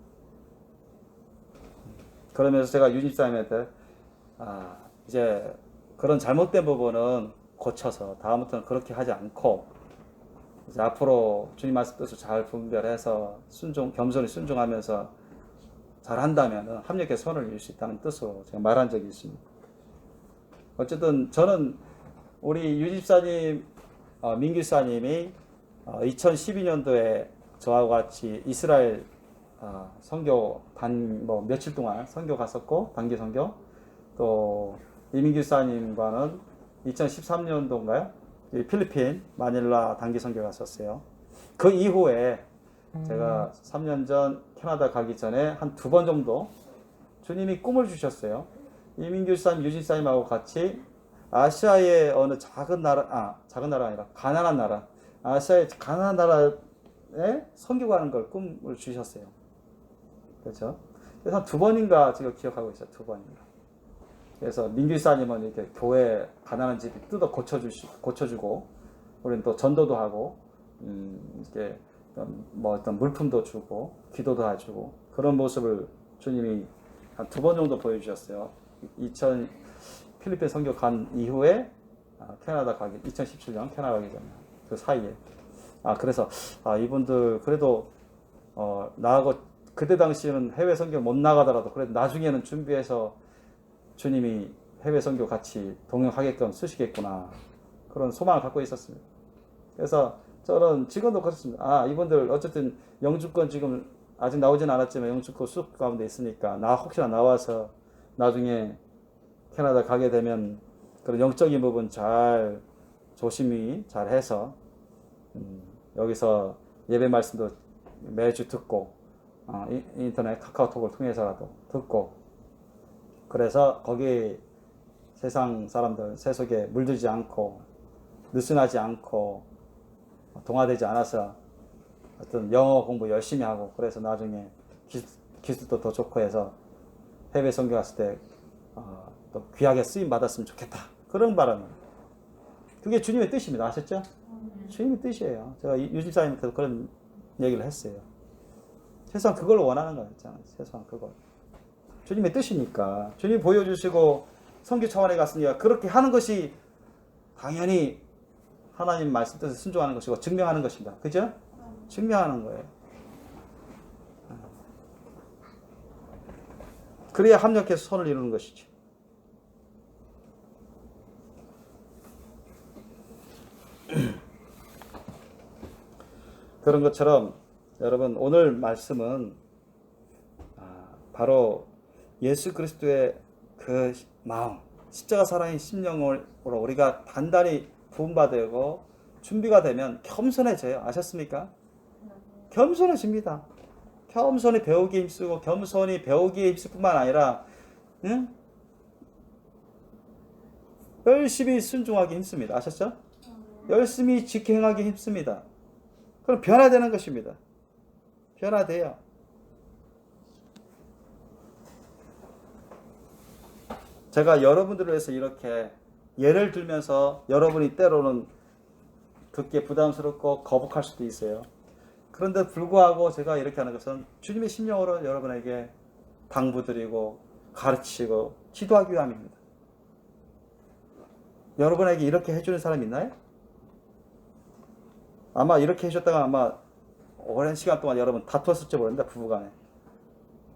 그러면서 제가 유집사님한테 이제 그런 잘못된 부분은 고쳐서 다음부터는 그렇게 하지 않고 이제 앞으로 주님 말씀 뜻을 잘 분별해서 겸손히 순종하면서 잘 한다면 합력의 선을 이룰 수 있다는 뜻으로 제가 말한 적이 있습니다. 어쨌든 저는 우리 유집사님, 민규 집사님이 2012년도에 저와 같이 이스라엘 선교 며칠 동안 선교 갔었고, 단기 선교, 또 이민규 집사님과는 2013년도인가요? 필리핀 마닐라 단기 선교 갔었어요. 그 이후에 제가 3년 전 캐나다 가기 전에 한 2번 정도 주님이 꿈을 주셨어요. 이민규 집사님, 유진 집사님하고 같이 아시아의 어느 작은 나라가 아니라 가난한 나라, 아시아의 가난한 나라에 선교 가는 걸 꿈을 주셨어요. 그렇죠? 그래서 한 2번인가 제가 기억하고 있어요. 2번인가. 그래서 민규 집사님은 이렇게 교회 가난한 집 뜯어 고쳐주고, 우리는 또 전도도 하고, 이렇게 어떤 물품도 주고 기도도 해주고 그런 모습을 주님이 한 2번 정도 보여주셨어요. 2000 필리핀 선교 간 이후에 캐나다 가기 2017년 캐나다 가기 전에 그 사이에 그래서 이분들 그래도 나하고 그때 당시에는 해외 선교 못 나가더라도 그래도 나중에는 준비해서 주님이 해외 선교 같이 동행하게끔 쓰시겠구나 그런 소망을 갖고 있었습니다. 그래서 저는 지금도 그렇습니다. 이분들 어쨌든 영주권 지금 아직 나오진 않았지만 영주권 수급 가운데 있으니까 혹시나 나와서 나중에 캐나다 가게 되면 그런 영적인 부분 잘 조심히 잘 해서 여기서 예배 말씀도 매주 듣고 인터넷 카카오톡을 통해서라도 듣고 그래서 거기 세상 사람들 세속에 물들지 않고 느슨하지 않고 동화되지 않아서 어떤 영어 공부 열심히 하고 그래서 나중에 기술도 더 좋고 해서 해외 선교 갔을 때 또 귀하게 쓰임 받았으면 좋겠다 그런 바람입니다. 그게 주님의 뜻입니다. 아셨죠? 주님의 뜻이에요. 제가 유진사님한테도 그런 얘기를 했어요. 최소한 그걸 원하는 거였잖아요. 최소한 그걸. 주님의 뜻이니까 주님이 보여주시고 선교 차원에 갔으니까 그렇게 하는 것이 당연히 하나님 말씀 뜻에 순종하는 것이고 증명하는 것입니다. 그죠? 증명하는 거예요. 그래야 합력해서 선을 이루는 것이죠. 그런 것처럼 여러분 오늘 말씀은 바로 예수 그리스도의 그 마음, 십자가 사랑의 심령으로 우리가 단단히 부음받고 준비가 되면 겸손해져요. 아셨습니까? 겸손해집니다. 겸손히 배우기에 힘쓰고 겸손히 배우기에 힘쓸 뿐만 아니라 열심히 순종하기 힘씁니다. 아셨죠? 열심히 직행하기 힘씁니다. 그럼 변화되는 것입니다. 변화돼요. 제가 여러분들을 위해서 이렇게 예를 들면서 여러분이 때로는 듣기에 부담스럽고 거북할 수도 있어요. 그런데 불구하고 제가 이렇게 하는 것은 주님의 심령으로 여러분에게 당부드리고 가르치고 기도하기 위함입니다. 여러분에게 이렇게 해주는 사람 있나요? 아마 이렇게 해줬다가 아마 오랜 시간 동안 여러분 다투었을지 모르는데 부부간에.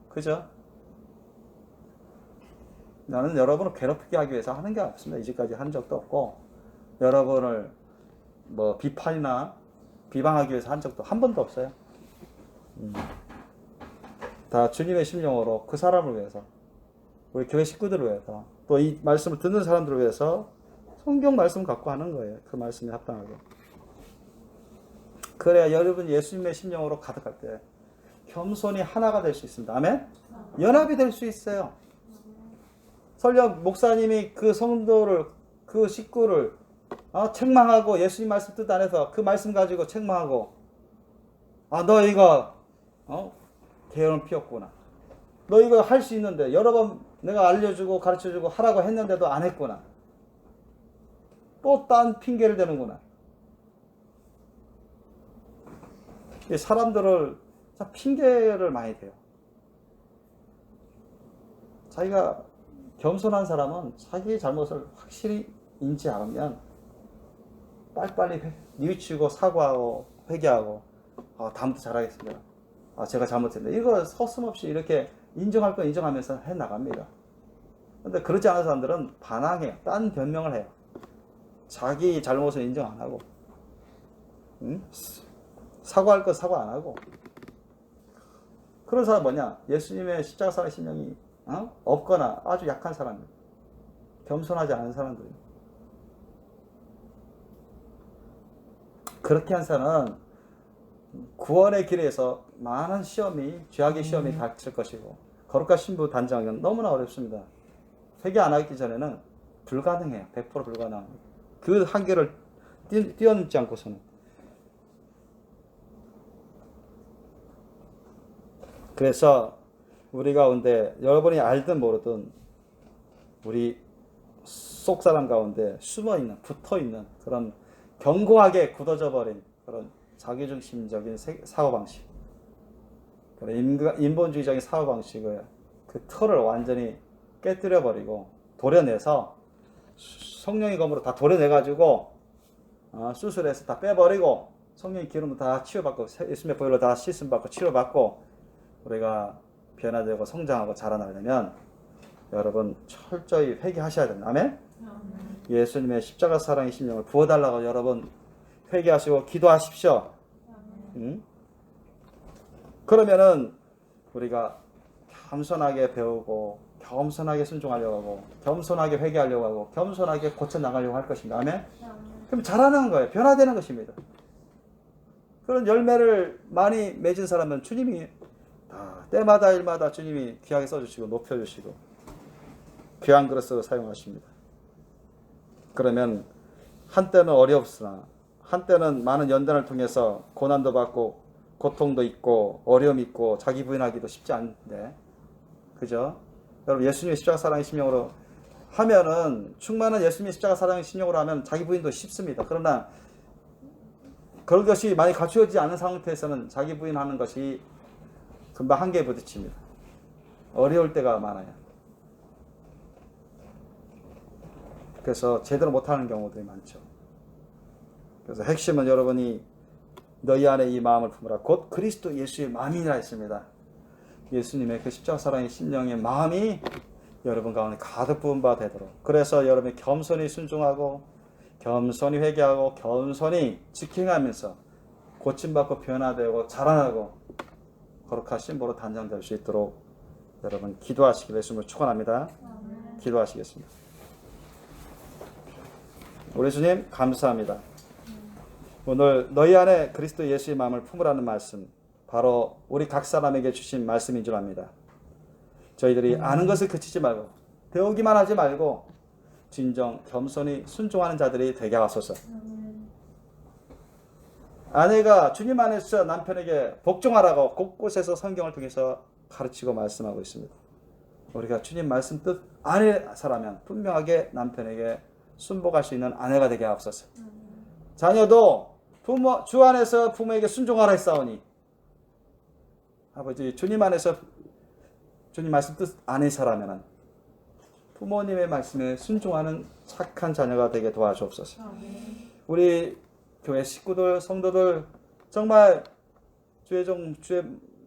그죠? 나는 여러분을 괴롭히게 하기 위해서 하는 게 없습니다. 이제까지 한 적도 없고 여러분을 비판이나 비방하기 위해서 한 적도 한 번도 없어요. 다 주님의 심령으로 그 사람을 위해서 우리 교회 식구들을 위해서 또 이 말씀을 듣는 사람들을 위해서 성경 말씀 갖고 하는 거예요. 그 말씀에 합당하게. 그래야 여러분 예수님의 심령으로 가득할 때 겸손히 하나가 될 수 있습니다. 아멘? 연합이 될 수 있어요. 설령 목사님이 그 성도를 그 식구를 책망하고 예수님 말씀 뜻 안에서 그 말씀 가지고 책망하고 너 이거 게으름 피웠구나. 너 이거 할 수 있는데 여러 번 내가 알려주고 가르쳐주고 하라고 했는데도 안 했구나. 또 딴 핑계를 대는구나. 사람들을 핑계를 많이 대요. 자기가 겸손한 사람은 자기의 잘못을 확실히 인지하면 빨리빨리 뉘우치고 사과하고 회개하고 다음부터 잘하겠습니다. 제가 잘못했는데 이거 서슴없이 이렇게 인정할 건 인정하면서 해나갑니다. 그런데 그렇지 않은 사람들은 반항해요. 딴 변명을 해요. 자기 잘못을 인정 안 하고 사과할 건 사과 안 하고 그런 사람 뭐냐? 예수님의 십자가 사랑의 심령이 없거나 아주 약한 사람입니다. 겸손하지 않은 사람들입니다. 그렇게 한 사람은 구원의 길에서 많은 시험이 죄악의 시험이 닥칠 것이고 거룩한 신부 단장은 너무나 어렵습니다. 회개 안 하기 전에는 불가능해요. 100% 불가능합니다. 그 한계를 뛰어넘지 않고서는. 그래서 우리 가운데 여러분이 알든 모르든 우리 속사람 가운데 숨어있는 붙어있는 그런 견고하게 굳어져 버린 그런 자기중심적인 사고방식, 인본주의적인 사고방식을 그 틀을 완전히 깨뜨려버리고 도려내서 성령의 검으로 다 도려내가지고 수술해서 다 빼버리고 성령의 기름으로 다 치유받고 예수님의 보혈로 다 씻음받고 치유받고 우리가 변화되고 성장하고 자라나려면 여러분 철저히 회개하셔야 됩니다. 아멘? 예수님의 십자가 사랑의 심령을 부어달라고 여러분 회개하시고 기도하십시오. 응? 그러면은 우리가 겸손하게 배우고 겸손하게 순종하려고 하고 겸손하게 회개하려고 하고 겸손하게 고쳐나가려고 할 것입니다. 아멘? 그럼 잘하는 거예요. 변화되는 것입니다. 그런 열매를 많이 맺은 사람은 주님이 때마다 일마다 주님이 귀하게 써주시고 높여주시고 귀한 그릇으로 사용하십니다. 그러면 한때는 어렵으나 한때는 많은 연단을 통해서 고난도 받고 고통도 있고 어려움이 있고 자기 부인하기도 쉽지 않은데 그죠? 여러분 예수님의 십자가 사랑의 심령으로 하면은 충만한 예수님의 십자가 사랑의 심령으로 하면 자기 부인도 쉽습니다. 그러나 그런 것이 많이 갖추어지지 않은 상태에서는 자기 부인하는 것이 금방 한계에 부딪힙니다. 어려울 때가 많아요. 그래서 제대로 못하는 경우들이 많죠. 그래서 핵심은 여러분이 너희 안에 이 마음을 품으라 곧 그리스도 예수의 마음이라 했습니다. 예수님의 그 십자가 사랑의 심령의 마음이 여러분 가운데 가득 부은 바 되도록 그래서 여러분이 겸손히 순종하고 겸손히 회개하고 겸손히 직행하면서 고침받고 변화되고 자라나고 거룩한 신부로 단장될 수 있도록 여러분 기도하시기를 예수님을 축원합니다. 기도하시겠습니다. 우리 주님 감사합니다. 오늘 너희 안에 그리스도 예수의 마음을 품으라는 말씀 바로 우리 각 사람에게 주신 말씀인 줄 압니다. 저희들이 아는 것을 그치지 말고 배우기만 하지 말고 진정 겸손히 순종하는 자들이 되게 하소서. 아내가 주님 안에서 남편에게 복종하라고 곳곳에서 성경을 통해서 가르치고 말씀하고 있습니다. 우리가 주님 말씀 뜻 아내사라면 분명하게 남편에게 순복할 수 있는 아내가 되게 하옵소서. 자녀도 주 안에서 부모에게 순종하라 했사오니 아버지 주님 안에서 주님 말씀 뜻 아내사라면 부모님의 말씀에 순종하는 착한 자녀가 되게 도와주옵소서. 우리 교회 식구들, 성도들 정말 주의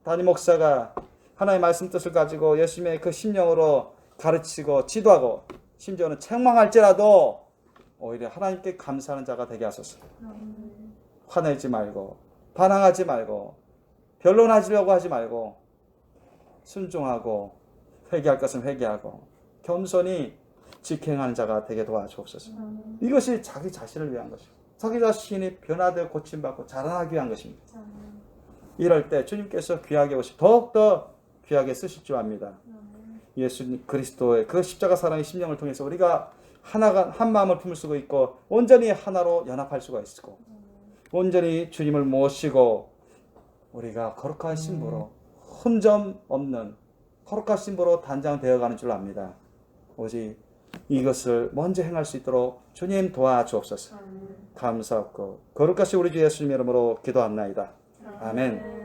담임 목사가 하나님의 말씀 뜻을 가지고 예수님의 그 심령으로 가르치고 지도하고 심지어는 책망할지라도 오히려 하나님께 감사하는 자가 되게 하소서. 화내지 말고 반항하지 말고 변론하려고 하지 말고 순종하고 회개할 것은 회개하고 겸손히 직행하는 자가 되게 도와주옵소서. 이것이 자기 자신을 위한 것이고 자기 자신이 변화되고 고침받고 자라나기 위한 것입니다. 이럴 때 주님께서 귀하게 오시 더욱더 귀하게 쓰실 줄 압니다. 예수님 그리스도의 그 십자가 사랑의 심령을 통해서 우리가 한 마음을 품을 수가 있고 온전히 하나로 연합할 수가 있고 온전히 주님을 모시고 우리가 거룩한 신부로 흠점 없는 거룩한 신부로 단장되어가는 줄 압니다. 오직 이것을 먼저 행할 수 있도록 주님 도와주옵소서. 감사하고 거룩하신 우리 주 예수님의 이름으로 기도합나이다. 아멘.